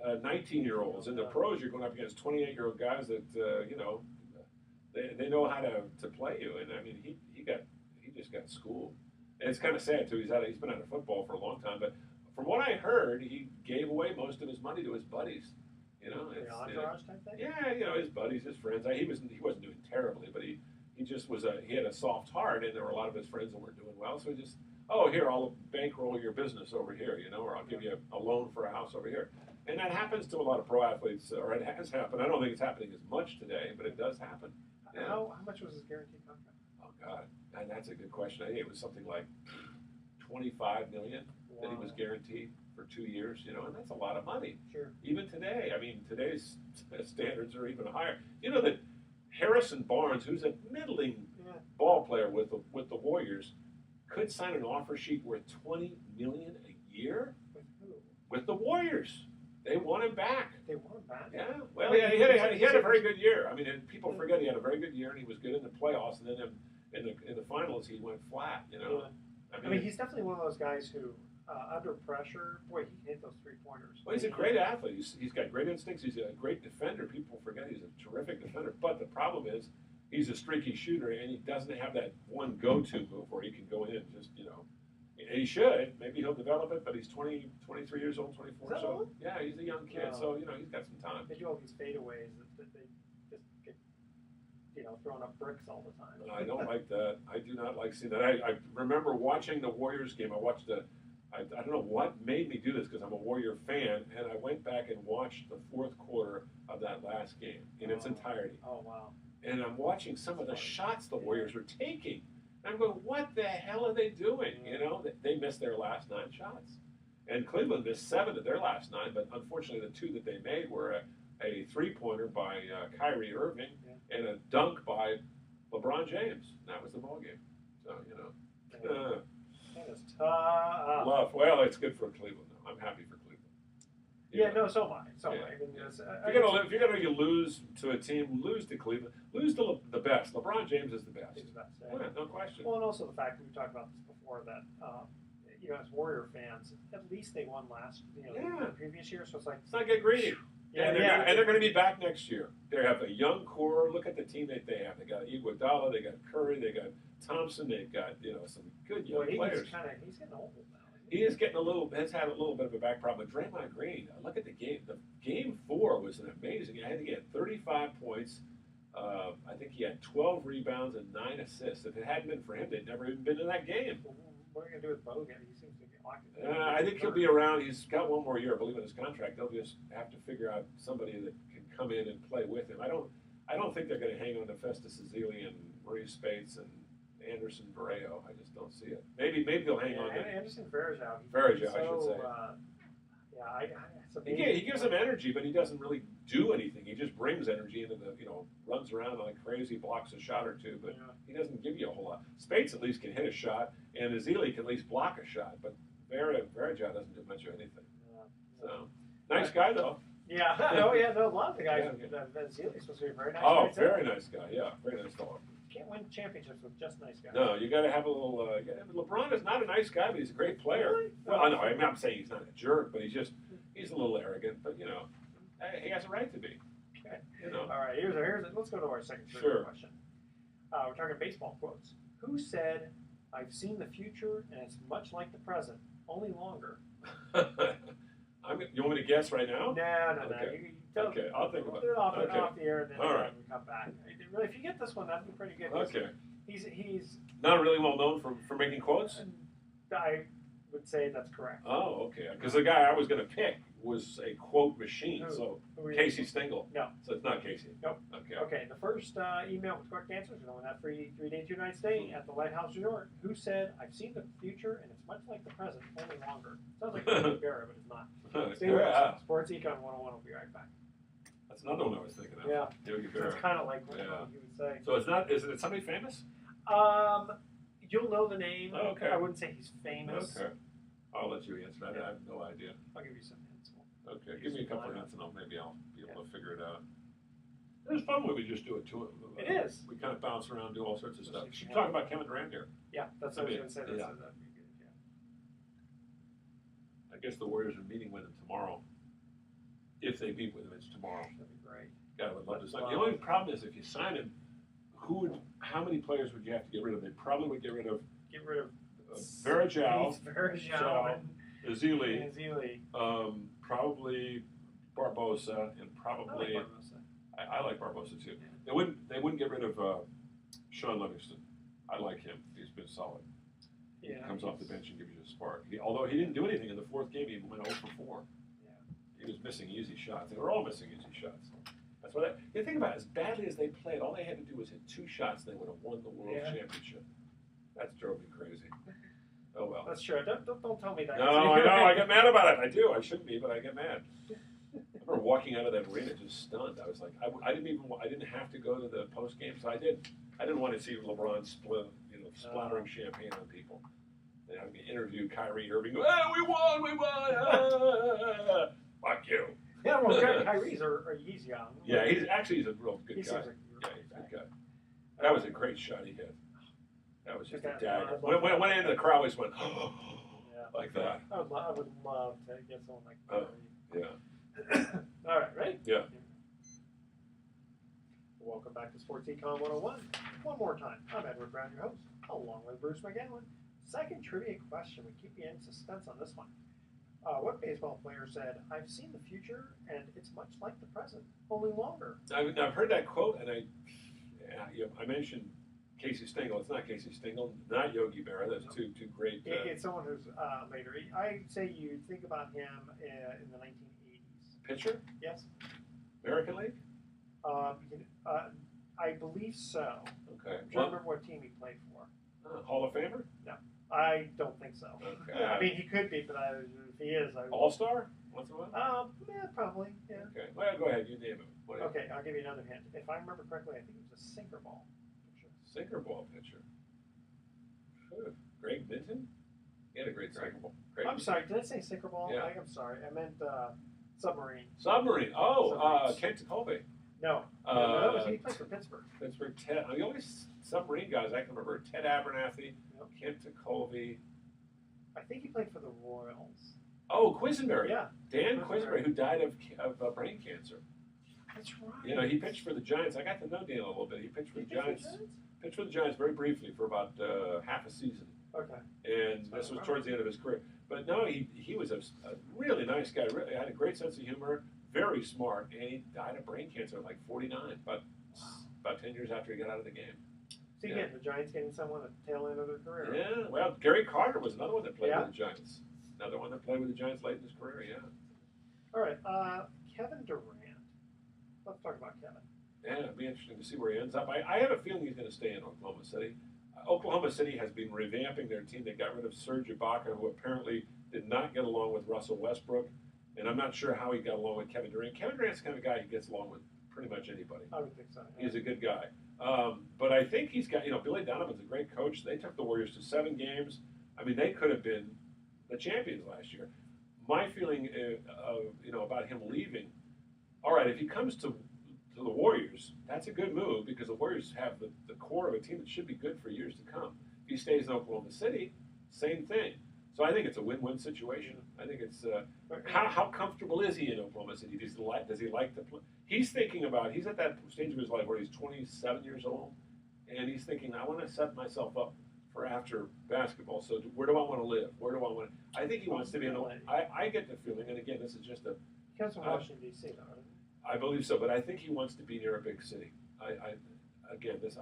[SPEAKER 1] 19-year-olds. In the pros, you're going up against 28-year-old guys that they know how to play you. And I mean, he just got schooled. And it's kind of sad too. He's been out of football for a long time, but from what I heard, he gave away most of his money to his buddies.
[SPEAKER 2] The entourage type thing.
[SPEAKER 1] Yeah, his buddies, his friends. He wasn't doing terribly, but he just was he had a soft heart, and there were a lot of his friends that weren't doing well. So he just, here, I'll bankroll your business over here, or I'll give you a loan for a house over here. And that happens to a lot of pro athletes, or it has happened. I don't think it's happening as much today, but it does happen. Yeah.
[SPEAKER 2] How much was his guaranteed contract?
[SPEAKER 1] Oh God, and that's a good question. I think it was something like $25 million that he was guaranteed for 2 years. And that's a lot of money.
[SPEAKER 2] Sure. Even
[SPEAKER 1] today, I mean, today's standards are even higher. You know that Harrison Barnes, who's a middling ball player with the Warriors, could sign an offer sheet worth $20 million a year
[SPEAKER 2] with who?
[SPEAKER 1] With the Warriors. They want him back.
[SPEAKER 2] They want him back?
[SPEAKER 1] Yeah. Well, he had a very good year. I mean, and people forget he had a very good year, and he was good in the playoffs. And then in the finals, he went flat.
[SPEAKER 2] Yeah. I mean, he's definitely one of those guys who, under pressure, boy, he can hit those 3-pointers.
[SPEAKER 1] Well, he's a great athlete. He's got great instincts. He's a great defender. People forget he's a terrific defender. But the problem is, he's a streaky shooter, and he doesn't have that one go-to move where he can go in and just, And he should. Maybe he'll develop it, but he's 23 years old, 24.
[SPEAKER 2] Is that old?
[SPEAKER 1] Yeah, he's a young kid, so he's got some time.
[SPEAKER 2] They do all these fadeaways that they just get, throwing up bricks all the time.
[SPEAKER 1] I don't like that. I do not like seeing that. I remember watching the Warriors game. I watched I don't know what made me do this because I'm a Warrior fan, and I went back and watched the fourth quarter of that last game in its entirety.
[SPEAKER 2] Oh, wow.
[SPEAKER 1] And I'm watching some of the shots the Warriors were taking. I'm going, what the hell are they doing? They missed their last 9 shots. And Cleveland missed 7 of their last 9, but unfortunately the 2 that they made were a 3-pointer by Kyrie Irving and a dunk by LeBron James. And that was the ball game. So,
[SPEAKER 2] That is tough.
[SPEAKER 1] Love. Well, it's good for Cleveland, though. I'm happy for Cleveland.
[SPEAKER 2] So am I. So am I. I mean,
[SPEAKER 1] if you're going to lose to a team, lose to Cleveland. Lose to the best. LeBron James is the best.
[SPEAKER 2] He's the best.
[SPEAKER 1] Yeah, no question.
[SPEAKER 2] Well, and also the fact that we talked about this before that, as Warrior fans, at least they won the previous year. So it's like
[SPEAKER 1] let's not get greedy. And they're going to be back next year. They have a young core. Look at the team that they have. They got Iguodala, they got Curry, they got Thompson, they've got some good young players.
[SPEAKER 2] He's getting old now.
[SPEAKER 1] He is getting has had a little bit of a back problem. But Draymond Green, look at the game. The game 4 was an amazing. I think he had 35 points. I think he had 12 rebounds and 9 assists. If it hadn't been for him, they'd never even been in that game.
[SPEAKER 2] What are you going to do with Bogan? He seems to be locked.
[SPEAKER 1] I think he'll be around. He's got one more year, I believe, in his contract. They'll just have to figure out somebody that can come in and play with him. I don't think they're going to hang on to Festus Ezeli and Maurice Spates and Anderson Varejao. I just don't see it. Maybe they'll hang on to
[SPEAKER 2] Anderson Varejao.
[SPEAKER 1] Varejao, I should say. He gives them energy, but he doesn't really do anything. He just brings energy into the, runs around like crazy, blocks a shot or two, but he doesn't give you a whole lot. Spates at least can hit a shot, and Ezeli can at least block a shot, but Varejao doesn't do much of anything. So, nice guy though.
[SPEAKER 2] Yeah, a lot of the guys. Ezeli's supposed to be a very nice guy.
[SPEAKER 1] Oh, very nice guy. Yeah, very nice fellow.
[SPEAKER 2] Can't win championships with just nice guys.
[SPEAKER 1] No, you got to have a little. LeBron is not a nice guy, but he's a great player.
[SPEAKER 2] Really?
[SPEAKER 1] Well, I know. I'm saying he's not a jerk, but he's a little arrogant. But he has a right to be.
[SPEAKER 2] Okay. All right. Let's go to our second question. We're talking baseball quotes. Who said, "I've seen the future, and it's much like the present, only longer"?
[SPEAKER 1] You want me to guess right now?
[SPEAKER 2] No.
[SPEAKER 1] Okay, I'll think about
[SPEAKER 2] it.
[SPEAKER 1] it.
[SPEAKER 2] Off the air, and then
[SPEAKER 1] All right.
[SPEAKER 2] we come back. Really, if you get this one, that'd be pretty good.
[SPEAKER 1] Okay.
[SPEAKER 2] He's
[SPEAKER 1] not really well known for making quotes.
[SPEAKER 2] I would say that's correct.
[SPEAKER 1] Oh, okay. Because the guy I was going to pick was a quote machine. So Casey Stengel.
[SPEAKER 2] No.
[SPEAKER 1] So it's not Casey.
[SPEAKER 2] Nope.
[SPEAKER 1] Okay.
[SPEAKER 2] Okay. The first email with correct answers are going that free 3-day 2-night stay at the Lighthouse Resort. Who said, "I've seen the future and it's much like the present, only longer"? Sounds like Yogi Berra, but it's not. Stay with us. Sports Econ 101 will be right back.
[SPEAKER 1] That's another one I was thinking of.
[SPEAKER 2] Yeah.
[SPEAKER 1] Yogi Berra.
[SPEAKER 2] It's kind of like what you would say.
[SPEAKER 1] So it's not. Is it somebody famous?
[SPEAKER 2] You'll know the name.
[SPEAKER 1] Okay.
[SPEAKER 2] I wouldn't say he's famous.
[SPEAKER 1] Okay. I'll let you answer that. I have no idea.
[SPEAKER 2] I'll give you some hints.
[SPEAKER 1] Okay. Give me a couple of hints, and maybe I'll be able to figure it out. It's fun when we just do it too.
[SPEAKER 2] It is.
[SPEAKER 1] We kind of bounce around, do all sorts of stuff. You should talk about Kevin Durant here.
[SPEAKER 2] Yeah, that's what I was going to say. That'd be good. Yeah.
[SPEAKER 1] I guess the Warriors are meeting with him tomorrow. If they meet with him, it's tomorrow.
[SPEAKER 2] That'd be great.
[SPEAKER 1] God, I would love to sign. The only problem is if you sign him, how many players would you have to get rid of? They probably would get rid of Varejao, Ezeli, probably Barbosa, and probably I like Barbosa too. Yeah. They wouldn't get rid of Sean Livingston. I like him. He's been solid.
[SPEAKER 2] Yeah,
[SPEAKER 1] he comes off the bench and gives you a spark. Although he didn't do anything in the fourth game, he went 0 for 4.
[SPEAKER 2] Yeah.
[SPEAKER 1] He was missing easy shots. They were all missing easy shots. That's what you think about it. As badly as they played, all they had to do was hit 2 shots, and they would have won the world championship. That drove me crazy. Oh well.
[SPEAKER 2] That's true. Don't tell me that.
[SPEAKER 1] No, I know. I get mad about it. I do. I shouldn't be, but I get mad. I remember walking out of that arena just stunned. I was like, I didn't have to go to the post game, so I did. I didn't want to see LeBron splattering champagne on people. They had me interview Kyrie Irving. Oh, we won! Fuck you.
[SPEAKER 2] Yeah, well, Kyrie's are easy on him.
[SPEAKER 1] Yeah, he's a real good guy. He's a good guy. That was a great shot he hit. That was just a dagger. When it went into the crowd, we just went, like that.
[SPEAKER 2] I would love to get someone like Kyrie.
[SPEAKER 1] Yeah.
[SPEAKER 2] All right, ready?
[SPEAKER 1] Yeah.
[SPEAKER 2] Welcome back to Sports Econ 101. One more time, I'm Edward Brown, your host, along with Bruce McGowan. Second trivia question. We keep you in suspense on this one. What baseball player said, "I've seen the future, and it's much like the present, only longer"?
[SPEAKER 1] I've heard that quote, and I mentioned Casey Stengel. It's not Casey Stengel, not Yogi Berra. That's two great.
[SPEAKER 2] It's someone who's later. I'd say you think about him in the 1980s.
[SPEAKER 1] Pitcher?
[SPEAKER 2] Yes.
[SPEAKER 1] American League?
[SPEAKER 2] I believe so.
[SPEAKER 1] Okay.
[SPEAKER 2] I'm trying to remember what team he played for.
[SPEAKER 1] Hall of Famer?
[SPEAKER 2] No, I don't think so.
[SPEAKER 1] Okay.
[SPEAKER 2] I mean, he could be, but if he is,
[SPEAKER 1] All-Star? Once in a while?
[SPEAKER 2] Yeah, probably. Yeah.
[SPEAKER 1] Okay. Well, go ahead. You name him.
[SPEAKER 2] Okay, I'll give you another hint. If I remember correctly, I think it was a sinker ball pitcher.
[SPEAKER 1] Sinker ball pitcher. Greg Minton? He had a great sinker ball.
[SPEAKER 2] I'm sorry, did I say sinker ball?
[SPEAKER 1] Yeah.
[SPEAKER 2] I'm sorry. I meant submarine.
[SPEAKER 1] Submarine. Oh, Kent Jacoby.
[SPEAKER 2] No, he played for Pittsburgh.
[SPEAKER 1] Pittsburgh. The only submarine guys I can remember: Ted Abernathy, Kent Jacoby.
[SPEAKER 2] I think he played for the Royals.
[SPEAKER 1] Oh, Quisenberry.
[SPEAKER 2] Yeah,
[SPEAKER 1] Dan
[SPEAKER 2] Quisenberry.
[SPEAKER 1] Quisenberry, who died of brain cancer.
[SPEAKER 2] that's right.
[SPEAKER 1] You know, he pitched for the Giants. I got to know Dan a little bit. He pitched for the Giants. Pitched for the Giants very briefly for about half a season.
[SPEAKER 2] Okay.
[SPEAKER 1] And this was towards the end of his career. But no, he was a really nice guy. Really had a great sense of humor, very smart, and he died of brain cancer at like 49, about 10 years after he got out of the game.
[SPEAKER 2] See, again, the Giants getting someone at the tail end of their career.
[SPEAKER 1] Yeah, well, Gary Carter was another one that played
[SPEAKER 2] Yeah.
[SPEAKER 1] with the Giants. Another one that played with the Giants late in his career, yeah.
[SPEAKER 2] All right, Kevin Durant. Let's talk about Kevin.
[SPEAKER 1] Yeah, it'd be interesting to see where he ends up. I have a feeling he's going to stay in Oklahoma City. Oklahoma City has been revamping their team. They got rid of Serge Ibaka, who apparently did not get along with Russell Westbrook, and I'm not sure how he got along with Kevin Durant. Kevin Durant's the kind of guy who gets along with pretty much anybody.
[SPEAKER 2] I would think so. Yeah.
[SPEAKER 1] He's a good guy. But I think he's got, Billy Donovan's a great coach. They took the Warriors to 7 games. I mean, they could have been the champions last year. My feeling, about him leaving, all right, if he comes to the Warriors, that's a good move because the Warriors have the core of a team that should be good for years to come. If he stays in Oklahoma City, same thing. So I think it's a win-win situation. I think it's how comfortable is he in Oklahoma City? Does he like to play? He's at that stage of his life where he's 27 years old, and he's thinking, I want to set myself up for after basketball. So where do I want to live? Where do I want to? I think he wants to be in. I get the feeling, and again, this is just
[SPEAKER 2] He comes from Washington D.C. though. Right?
[SPEAKER 1] I believe so, but I think he wants to be near a big city. I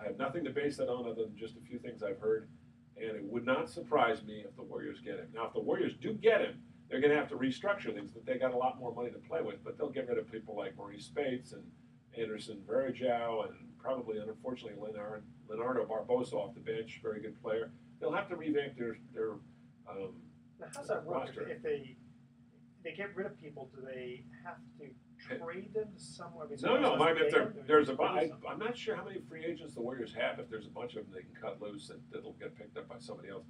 [SPEAKER 1] have nothing to base that on other than just a few things I've heard, and it would not surprise me if the Warriors get him. Now, if the Warriors do get him, they're going to have to restructure things. But they got a lot more money to play with, but they'll get rid of people like Maurice Spates and Anderson Varejao and probably, unfortunately, Leonardo Barbosa off the bench, very good player. They'll have to revamp their
[SPEAKER 2] Now, how's that work?
[SPEAKER 1] roster.
[SPEAKER 2] If they get rid of people, do they have to trade them somewhere? I mean,
[SPEAKER 1] No.
[SPEAKER 2] someone else has to take them?
[SPEAKER 1] I'm not sure how many free agents the Warriors have. If there's a bunch of them, they can cut loose and that'll get picked up by somebody else.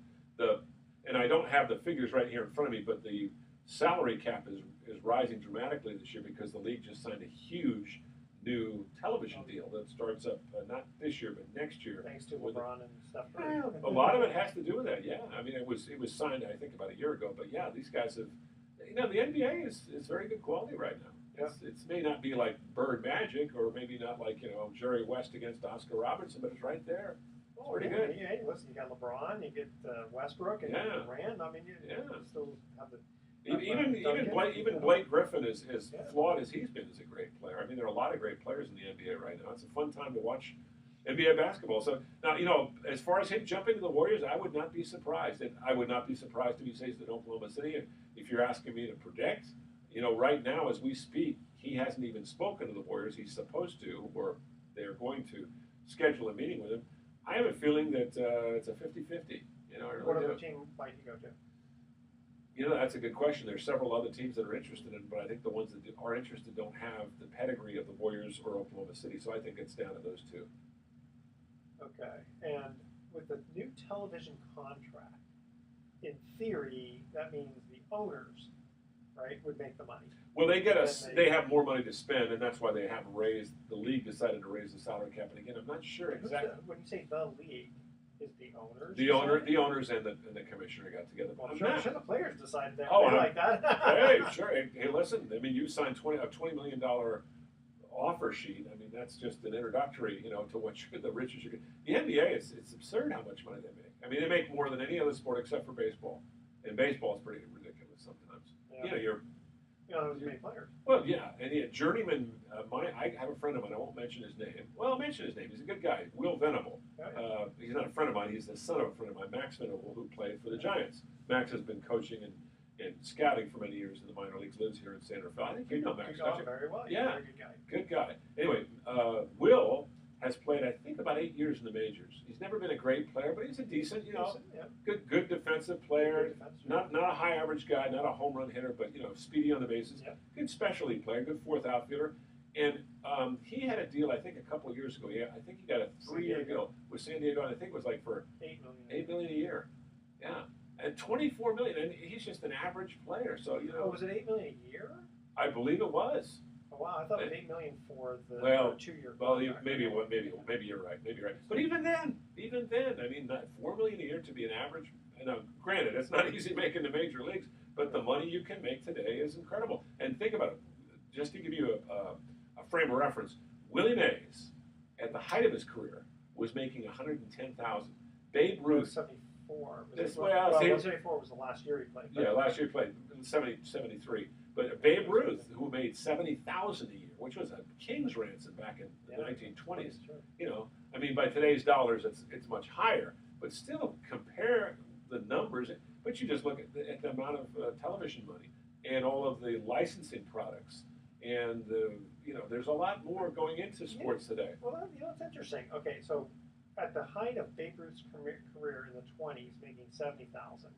[SPEAKER 1] And I don't have the figures right here in front of me, but the salary cap is rising dramatically this year because the league just signed a huge new television deal that starts up not this year but next year.
[SPEAKER 2] Thanks to LeBron and stuff.
[SPEAKER 1] A lot of it has to do with that. Yeah, I mean it was signed I think about a year ago, but yeah, these guys have. The NBA is very good quality right now. It may not be like Bird Magic or maybe not like Jerry West against Oscar Robertson, but it's right there. It's pretty good.
[SPEAKER 2] Yeah, listen, you got LeBron, you get Westbrook, and Durant. I mean, you still have the.
[SPEAKER 1] Even Blake Griffin, as flawed as he's been, is a great player. I mean, there are a lot of great players in the NBA right now. It's a fun time to watch NBA basketball. So now, as far as him jumping to the Warriors, I would not be surprised. And I would not be surprised if he stays in Oklahoma City. If you're asking me to predict, right now as we speak, he hasn't even spoken to the Warriors. He's supposed to, or they're going to schedule a meeting with him. I have a feeling that it's a 50-50.
[SPEAKER 2] What other team might he go to?
[SPEAKER 1] That's a good question. There's several other teams that are interested in, but I think the ones that are interested don't have the pedigree of the Warriors or Oklahoma City. So I think it's down to those two.
[SPEAKER 2] Okay, and with the new television contract, in theory, that means the owners, right, would make the money.
[SPEAKER 1] Well, they have more money to spend, and that's why they have raised. The league decided to raise the salary cap. And again, I'm not sure exactly.
[SPEAKER 2] When you say the league, is the owners?
[SPEAKER 1] The owners and the commissioner got together.
[SPEAKER 2] Well, I'm sure the players decided that.
[SPEAKER 1] Oh,
[SPEAKER 2] like that.
[SPEAKER 1] Hey, sure. Hey, listen. I mean, you signed a $20 million offer sheet. I mean, that's just an introductory, to what the riches you get. The NBA, it's absurd how much money they make. I mean, they make more than any other sport except for baseball, and baseball is pretty ridiculous sometimes.
[SPEAKER 2] Yeah. Those many players.
[SPEAKER 1] Well, yeah, and journeyman. I have a friend of mine. I won't mention his name. Well, I'll mention his name. He's a good guy, Will Venable. He's not a friend of mine. He's the son of a friend of mine, Max Venable, who played for the Giants. Max has been coaching and scouting for many years in the minor leagues. Lives here in Santa Fe. I think you know Max.
[SPEAKER 2] Very well.
[SPEAKER 1] Yeah,
[SPEAKER 2] Very good guy.
[SPEAKER 1] Good guy. Anyway, Will has played, I think, about 8 years in the majors. He's never been a great player, but he's a decent, good defensive player. Not a high average guy, not a home run hitter, but speedy on the bases.
[SPEAKER 2] Yeah.
[SPEAKER 1] Good specialty player, good fourth outfielder. And he had a deal, I think, a couple of years ago. I think he got a 3-year deal with San Diego, and I think it was like for $8 million a year. Yeah, and $24 million, and he's just an average player. So
[SPEAKER 2] was it $8 million a year?
[SPEAKER 1] I believe it was.
[SPEAKER 2] Oh, wow, I thought it was $8 million for the 2-year.
[SPEAKER 1] Well, maybe you're right. But even then, I mean, $4 million a year to be an average. Now, granted, it's not easy making the major leagues, but the money money you can make today is incredible. And think about it, just to give you a frame of reference, Willie Mays, at the height of his career, was making 110,000. Babe Ruth,
[SPEAKER 2] 74.
[SPEAKER 1] This
[SPEAKER 2] Well,
[SPEAKER 1] way out.
[SPEAKER 2] 74 was the last year he played.
[SPEAKER 1] yeah, last year he played 73. But Babe Ruth, who made 70,000 a year, which was a king's ransom back in the 1920s.
[SPEAKER 2] Sure.
[SPEAKER 1] You know, I mean, by today's dollars, it's much higher. But still, compare the numbers. But you just look at the amount of television money and all of the licensing products, and there's a lot more going into sports today.
[SPEAKER 2] Well, it's interesting. Okay, so at the height of Babe Ruth's career in the 20s, making 70,000,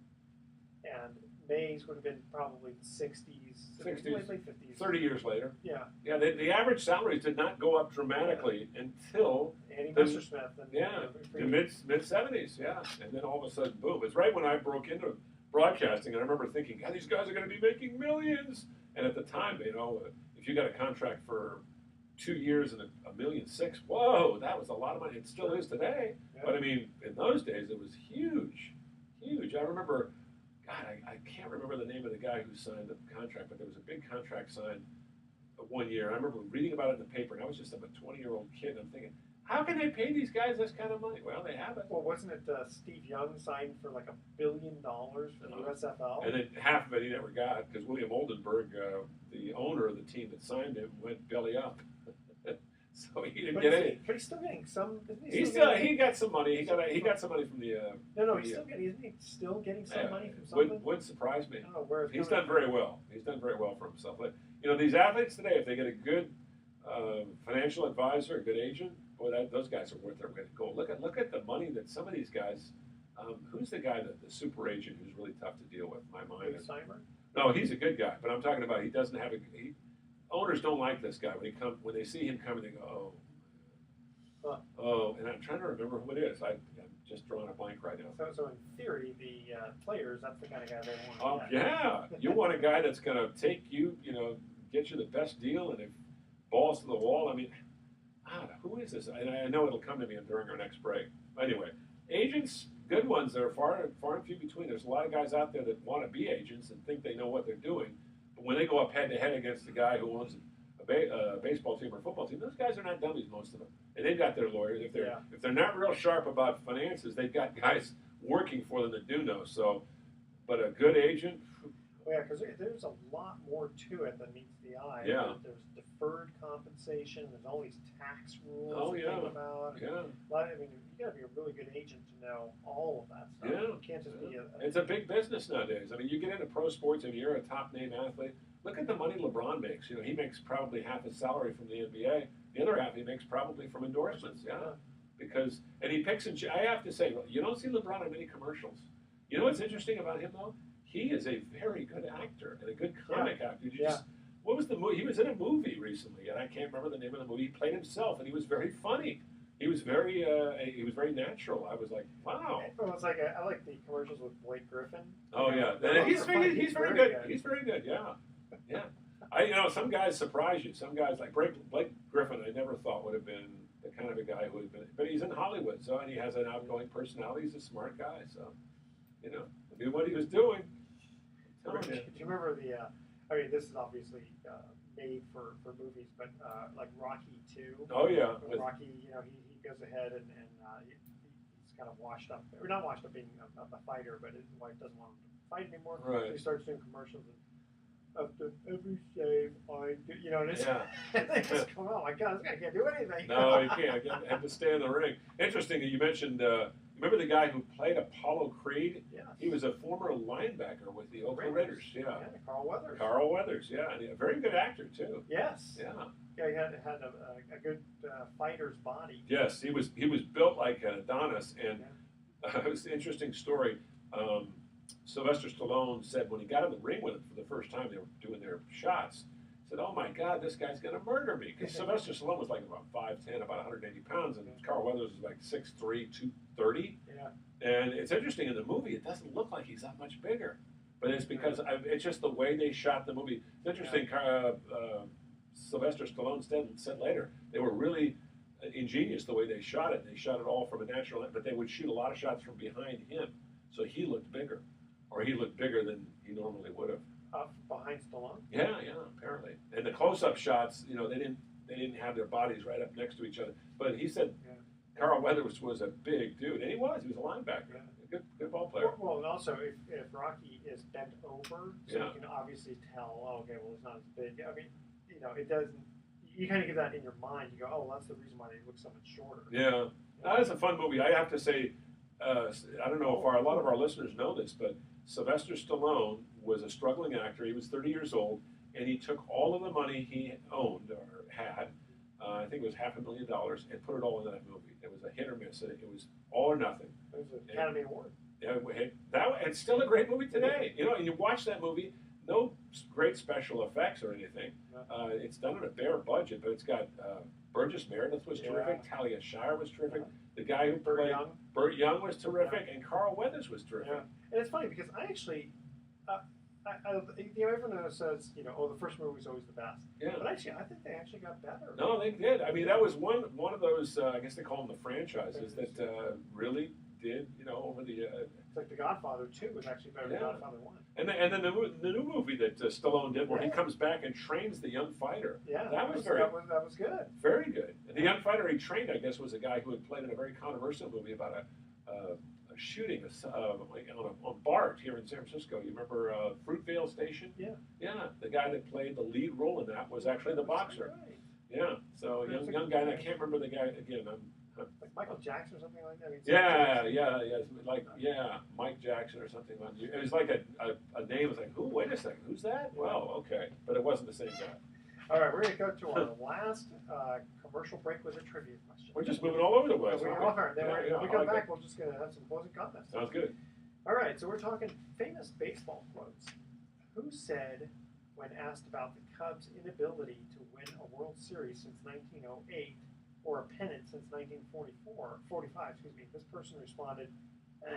[SPEAKER 2] and Mays would have been probably 60s, late 50s.
[SPEAKER 1] 30 years later.
[SPEAKER 2] Yeah.
[SPEAKER 1] Yeah, the average salaries did not go up dramatically until
[SPEAKER 2] Andy Messersmith.
[SPEAKER 1] the mid 70s. Yeah, and then all of a sudden, boom! It's right when I broke into broadcasting, and I remember thinking, God, these guys are going to be making millions. And at the time, if you got a contract for 2 years and $1.6 million, whoa, that was a lot of money. It still is today.
[SPEAKER 2] Yeah.
[SPEAKER 1] But I mean, in those days, it was huge, huge. I remember, God, I can't remember the name of the guy who signed the contract, but there was a big contract signed one year. I remember reading about it in the paper, and I was just a 20-year-old kid, and I'm thinking, how can they pay these guys this kind of money? Well, they have it.
[SPEAKER 2] Well, wasn't it Steve Young signed for like $1 billion for the USFL?
[SPEAKER 1] And then half of it he never got because William Oldenburg, the owner of the team that signed him, went belly up. So he didn't get any.
[SPEAKER 2] But he's still getting some.
[SPEAKER 1] He got some money. He got some money from the.
[SPEAKER 2] He's still getting some money from something.
[SPEAKER 1] Wouldn't surprise me.
[SPEAKER 2] I don't know where
[SPEAKER 1] He's done very well. He's done very well for himself. But, these athletes today, if they get a good financial advisor, a good agent, boy, those guys are worth their weight in gold. Look at the money that some of these guys. Who's the guy the super agent who's really tough to deal with? My mind is. No, he's a good guy, but I'm talking about he doesn't have owners don't like this guy when they see him coming. They go, oh, and I'm trying to remember who it is. I'm just drawing a blank right now.
[SPEAKER 2] So in theory, the players, that's the kind of guy they want.
[SPEAKER 1] Yeah, you want a guy that's going to take you, get you the best deal, and if balls to the wall. I mean, who is this? I know it'll come to me during our next break. Anyway, agents, good ones, they're far and few between. There's a lot of guys out there that want to be agents and think they know what they're doing. But when they go up head to head against the guy who owns a baseball team or football team, those guys are not dummies, most of them, and they've got their lawyers. If they're not real sharp about finances, they've got guys working for them that do know. So, but a good agent.
[SPEAKER 2] Well, yeah, because there's a lot more to it than meets the eye.
[SPEAKER 1] Yeah.
[SPEAKER 2] There's deferred compensation. There's all these tax rules
[SPEAKER 1] to
[SPEAKER 2] think about.
[SPEAKER 1] Yeah.
[SPEAKER 2] I mean, you got to be a really good agent to know all of that stuff.
[SPEAKER 1] Yeah.
[SPEAKER 2] You can't just be
[SPEAKER 1] It's a big business nowadays. I mean, you get into pro sports and you're a top name athlete. Look at the money LeBron makes. He makes probably half his salary from the NBA. The other half he makes probably from endorsements. Yeah. And he picks and I have to say, you don't see LeBron in many commercials. You know what's interesting about him though? He is a very good actor and a good comic actor. What was the movie? He was in a movie recently, and I can't remember the name of the movie. He played himself, and he was very funny. He was very natural. I was like, wow.
[SPEAKER 2] Well, it's like I like the commercials with Blake Griffin.
[SPEAKER 1] Oh yeah, he's very good. He's very good. Yeah. Some guys surprise you. Some guys like Blake Griffin. I never thought would have been the kind of a guy who would have been. But he's in Hollywood, and he has an outgoing personality. He's a smart guy, so knew what he was doing.
[SPEAKER 2] Do you remember I mean, this is obviously made for movies, but like Rocky 2.
[SPEAKER 1] Oh yeah.
[SPEAKER 2] Rocky, he goes ahead and he's kind of washed up, or not washed up being a fighter, but his wife doesn't want him to fight anymore.
[SPEAKER 1] Right.
[SPEAKER 2] So he starts doing commercials and after every shave I do, and it's just come on, my God, this guy can't do anything.
[SPEAKER 1] No, he can't. I have to stay in the ring. Interesting that you mentioned. Remember the guy who played Apollo Creed?
[SPEAKER 2] Yes.
[SPEAKER 1] He was a former linebacker with the Oakland Raiders. Yeah.
[SPEAKER 2] Carl
[SPEAKER 1] Weathers, yeah. And a very good actor, too.
[SPEAKER 2] Yes.
[SPEAKER 1] Yeah.
[SPEAKER 2] Yeah, he had a good fighter's body.
[SPEAKER 1] Yes, he was built like an Adonis. And it was an interesting story. Sylvester Stallone said when he got in the ring with him for the first time, they were doing their shots, said, oh my God, this guy's going to murder me. Because Sylvester Stallone was like about 5'10", about 180 pounds, and Carl Weathers was like 6'3", 230.
[SPEAKER 2] Yeah.
[SPEAKER 1] And it's interesting, in the movie, it doesn't look like he's that much bigger. But it's because it's just the way they shot the movie. It's interesting, Sylvester Stallone said later, they were really ingenious the way they shot it. They shot it all from a natural, but they would shoot a lot of shots from behind him. So he looked bigger, or he looked bigger than he normally would have.
[SPEAKER 2] behind Stallone?
[SPEAKER 1] Yeah, apparently. And the close-up shots, they didn't have their bodies right up next to each other. But he said Carl Weathers was a big dude, and he was a linebacker.
[SPEAKER 2] Yeah.
[SPEAKER 1] Good ball player.
[SPEAKER 2] Well, and also, if Rocky is bent over, so you can obviously tell, oh, okay, well, it's not as big. I mean, it doesn't, you kind of get that in your mind. You go, oh, that's the reason why they look so much shorter.
[SPEAKER 1] Yeah. That is a fun movie. I have to say, I don't know if a lot of our listeners know this, but Sylvester Stallone was a struggling actor. He was 30 years old, and he took all of the money he owned or had, I think it was $500,000, and put it all into that movie. It was a hit or miss. It was all or nothing.
[SPEAKER 2] It was an Academy Award.
[SPEAKER 1] Yeah, it's still a great movie today. And you watch that movie, no great special effects or anything. It's done on a bare budget, but it's got Burgess Meredith was terrific. Talia Shire was terrific. The guy who played Burt Young was terrific, and Carl Weathers was terrific.
[SPEAKER 2] Yeah. And it's funny because I actually, everyone says, oh, the first movie was always the best.
[SPEAKER 1] Yeah.
[SPEAKER 2] But actually, I think they actually got better.
[SPEAKER 1] No, they did. I mean, that was one of those, I guess they call them the franchises that really did, over the.
[SPEAKER 2] It's like The Godfather 2 was actually better than Godfather 1.
[SPEAKER 1] And then the new movie that Stallone did, where he comes back and trains the young fighter.
[SPEAKER 2] Yeah,
[SPEAKER 1] that was
[SPEAKER 2] good.
[SPEAKER 1] Very good. And the young fighter he trained, I guess, was a guy who had played in a very controversial movie about a shooting on BART here in San Francisco. You remember Fruitvale Station?
[SPEAKER 2] Yeah.
[SPEAKER 1] Yeah, the guy that played the lead role in that was actually the boxer.
[SPEAKER 2] Right.
[SPEAKER 1] Yeah, so young guy, and I can't remember the guy again.
[SPEAKER 2] Like Michael Jackson or something like that?
[SPEAKER 1] Mike Jackson or something. It was like a name. It was like, wait a second, who's that? Well, okay, but it wasn't the same guy.
[SPEAKER 2] All right, we're going to go to our last commercial break with a trivia question.
[SPEAKER 1] We're just moving all over the place.
[SPEAKER 2] We are. When we come back, we're just going to have some closing comments.
[SPEAKER 1] Sounds good.
[SPEAKER 2] All right, so we're talking famous baseball quotes. Who said, when asked about the Cubs' inability to win a World Series since 1908, or a pennant since 1945, this person responded,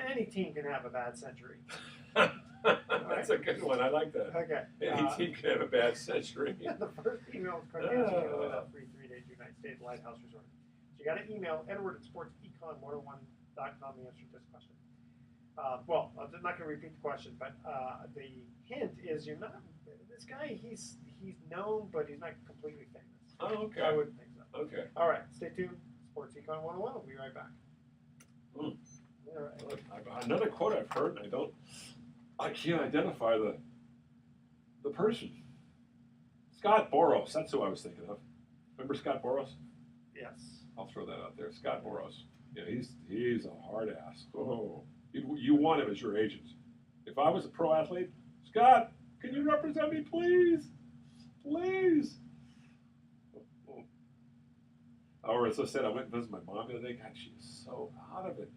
[SPEAKER 2] any team can have a bad century.
[SPEAKER 1] That's a good one. I like that.
[SPEAKER 2] Okay.
[SPEAKER 1] Any team can have a bad century.
[SPEAKER 2] The first email was quick answer with a free 3-day 2-night stay at the Lighthouse Resort. So you got to email edward@sportsecon101.com the answer to this question. Well, I'm not going to repeat the question, but the hint is this guy, he's known, but he's not completely famous.
[SPEAKER 1] Oh, okay.
[SPEAKER 2] I wouldn't think so.
[SPEAKER 1] Okay.
[SPEAKER 2] All right, stay tuned. Sports Econ 101. We'll be right back.
[SPEAKER 1] Mm.
[SPEAKER 2] All right.
[SPEAKER 1] Look, another quote I've heard, and I can't identify the person. Scott Boras. That's who I was thinking of. Remember Scott Boras?
[SPEAKER 2] Yes.
[SPEAKER 1] I'll throw that out there. Scott Boras. Yeah, he's a hard ass. Oh, you want him as your agent. If I was a pro athlete, Scott, can you represent me, please? Please. Or as I said, I went and visited my mom the other day. God, she is so out of it.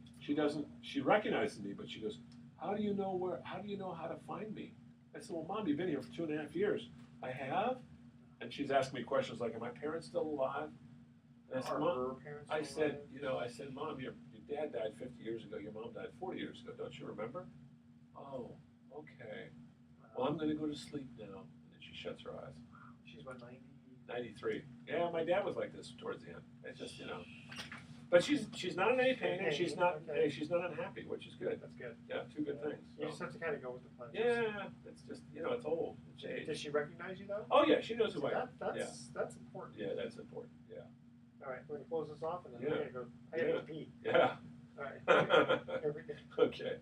[SPEAKER 1] She recognizes me, but she goes, how do you know how to find me? I said, well, Mom, you've been here for 2.5 years. I have? And she's asking me questions like, are my parents still alive? And I said, Mom, I said, Mom, your dad died 50 years ago. Your mom died 40 years ago. Don't you remember? Oh, okay. Well, I'm going to go to sleep now. And then she shuts her eyes.
[SPEAKER 2] She's what, 90?
[SPEAKER 1] 93. Yeah, my dad was like this towards the end. It's just, But she's not in any pain, and she's not unhappy, which is good.
[SPEAKER 2] That's good.
[SPEAKER 1] Yeah, two good things.
[SPEAKER 2] You just have to kind of go with the plan.
[SPEAKER 1] Yeah, it's just, it's old. It's age.
[SPEAKER 2] Does she recognize you, though?
[SPEAKER 1] Oh, yeah, she knows who I am.
[SPEAKER 2] That's important.
[SPEAKER 1] Yeah, that's important, yeah.
[SPEAKER 2] All right, we're going to close this off, and then I got to go pee.
[SPEAKER 1] Yeah.
[SPEAKER 2] All right, here we go.
[SPEAKER 1] Okay.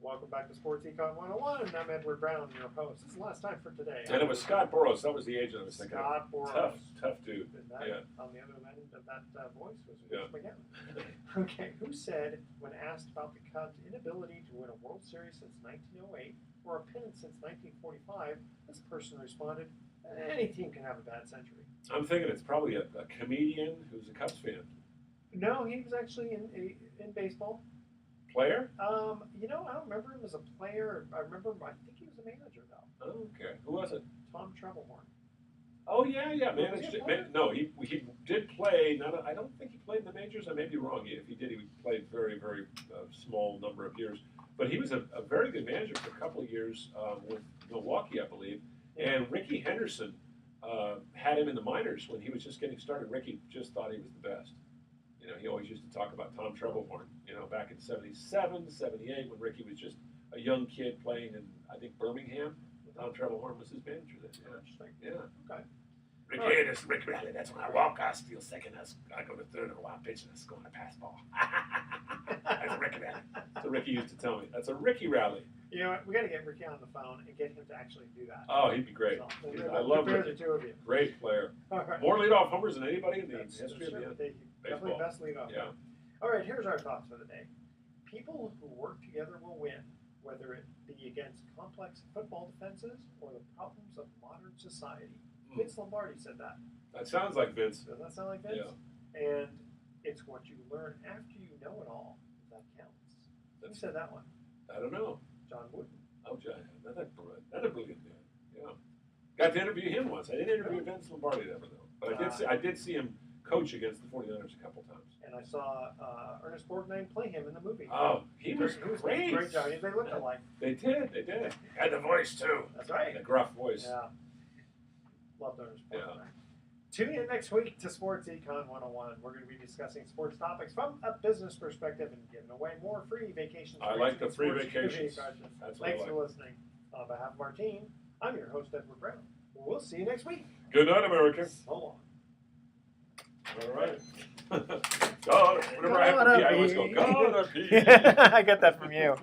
[SPEAKER 2] Welcome back to Sports Econ 101, and I'm Edward Brown, your host. This is the last time for today.
[SPEAKER 1] And it was Scott Boras. That was the agent I was thinking of.
[SPEAKER 2] Scott Boras.
[SPEAKER 1] Tough dude.
[SPEAKER 2] On the other end of that voice was
[SPEAKER 1] Yeah.
[SPEAKER 2] McGowan. Okay, who said, when asked about the Cubs' inability to win a World Series since 1908 or a pennant since 1945, this person responded, any team can have a bad century.
[SPEAKER 1] I'm thinking it's probably a comedian who's a Cubs fan.
[SPEAKER 2] No, he was actually in baseball.
[SPEAKER 1] Player?
[SPEAKER 2] I don't remember him as a player. I think he was a manager, though.
[SPEAKER 1] Oh, okay. Who was it?
[SPEAKER 2] Tom Treblehorn.
[SPEAKER 1] Oh, yeah. Managed it. No, he did play. I don't think he played in the majors. I may be wrong. If he did, he played very, very small number of years. But he was a very good manager for a couple of years with Milwaukee, I believe. And Ricky Henderson had him in the minors when he was just getting started. Ricky just thought he was the best. He always used to talk about Tom Treblehorn, back in 77, 78, when Ricky was just a young kid playing in, I think, Birmingham. Tom Trebelhorn was his manager then. Yeah.
[SPEAKER 2] Interesting.
[SPEAKER 1] Yeah.
[SPEAKER 2] Okay.
[SPEAKER 1] Rick here, this is Rick Rally. That's when I walk, I steal second, I go to third in a wild pitch, and I score on a pass ball. That's a Ricky Rally. That's what Ricky used to tell me. That's a Ricky Rally.
[SPEAKER 2] You know what? We got to get Ricky on the phone and get him to actually do that.
[SPEAKER 1] Oh, he'd be great.
[SPEAKER 2] So,
[SPEAKER 1] I love
[SPEAKER 2] compare
[SPEAKER 1] Ricky.
[SPEAKER 2] the two of you.
[SPEAKER 1] Great player.
[SPEAKER 2] All right.
[SPEAKER 1] More leadoff homers than anybody in the
[SPEAKER 2] That's
[SPEAKER 1] history of the
[SPEAKER 2] definitely
[SPEAKER 1] baseball.
[SPEAKER 2] best leadoff.
[SPEAKER 1] Yeah.
[SPEAKER 2] All right, here's our thoughts for the day. People who work together will win, whether it be against complex football defenses or the problems of modern society. Vince Lombardi said that.
[SPEAKER 1] That sounds like Vince.
[SPEAKER 2] Does that sound like Vince?
[SPEAKER 1] Yeah.
[SPEAKER 2] And it's what you learn after you know it all that counts. Who said that one?
[SPEAKER 1] I don't know.
[SPEAKER 2] John Wooden.
[SPEAKER 1] Oh, John, another brilliant man. Yeah. Got to interview him once. I didn't interview Vince Lombardi ever though, but I did see him coach against the 49ers a couple times.
[SPEAKER 2] And I saw Ernest Borgnine play him in the movie.
[SPEAKER 1] Oh, he was great.
[SPEAKER 2] Great job. They looked alike.
[SPEAKER 1] They did. Had the voice too.
[SPEAKER 2] That's right.
[SPEAKER 1] The gruff voice.
[SPEAKER 2] Yeah. Loved Ernest Borgnine.
[SPEAKER 1] Yeah.
[SPEAKER 2] Tune in next week to Sports Econ 101. We're going to be discussing sports topics from a business perspective and giving away more free vacations.
[SPEAKER 1] I like the free vacations. That's what
[SPEAKER 2] Thanks
[SPEAKER 1] I like.
[SPEAKER 2] for listening. On behalf of our team, I'm your host, Edward Brown. We'll see you next week.
[SPEAKER 1] Good night, America.
[SPEAKER 2] So long.
[SPEAKER 1] All right. God, whenever I have to pee, I always go, God, I pee.
[SPEAKER 2] I got that from you.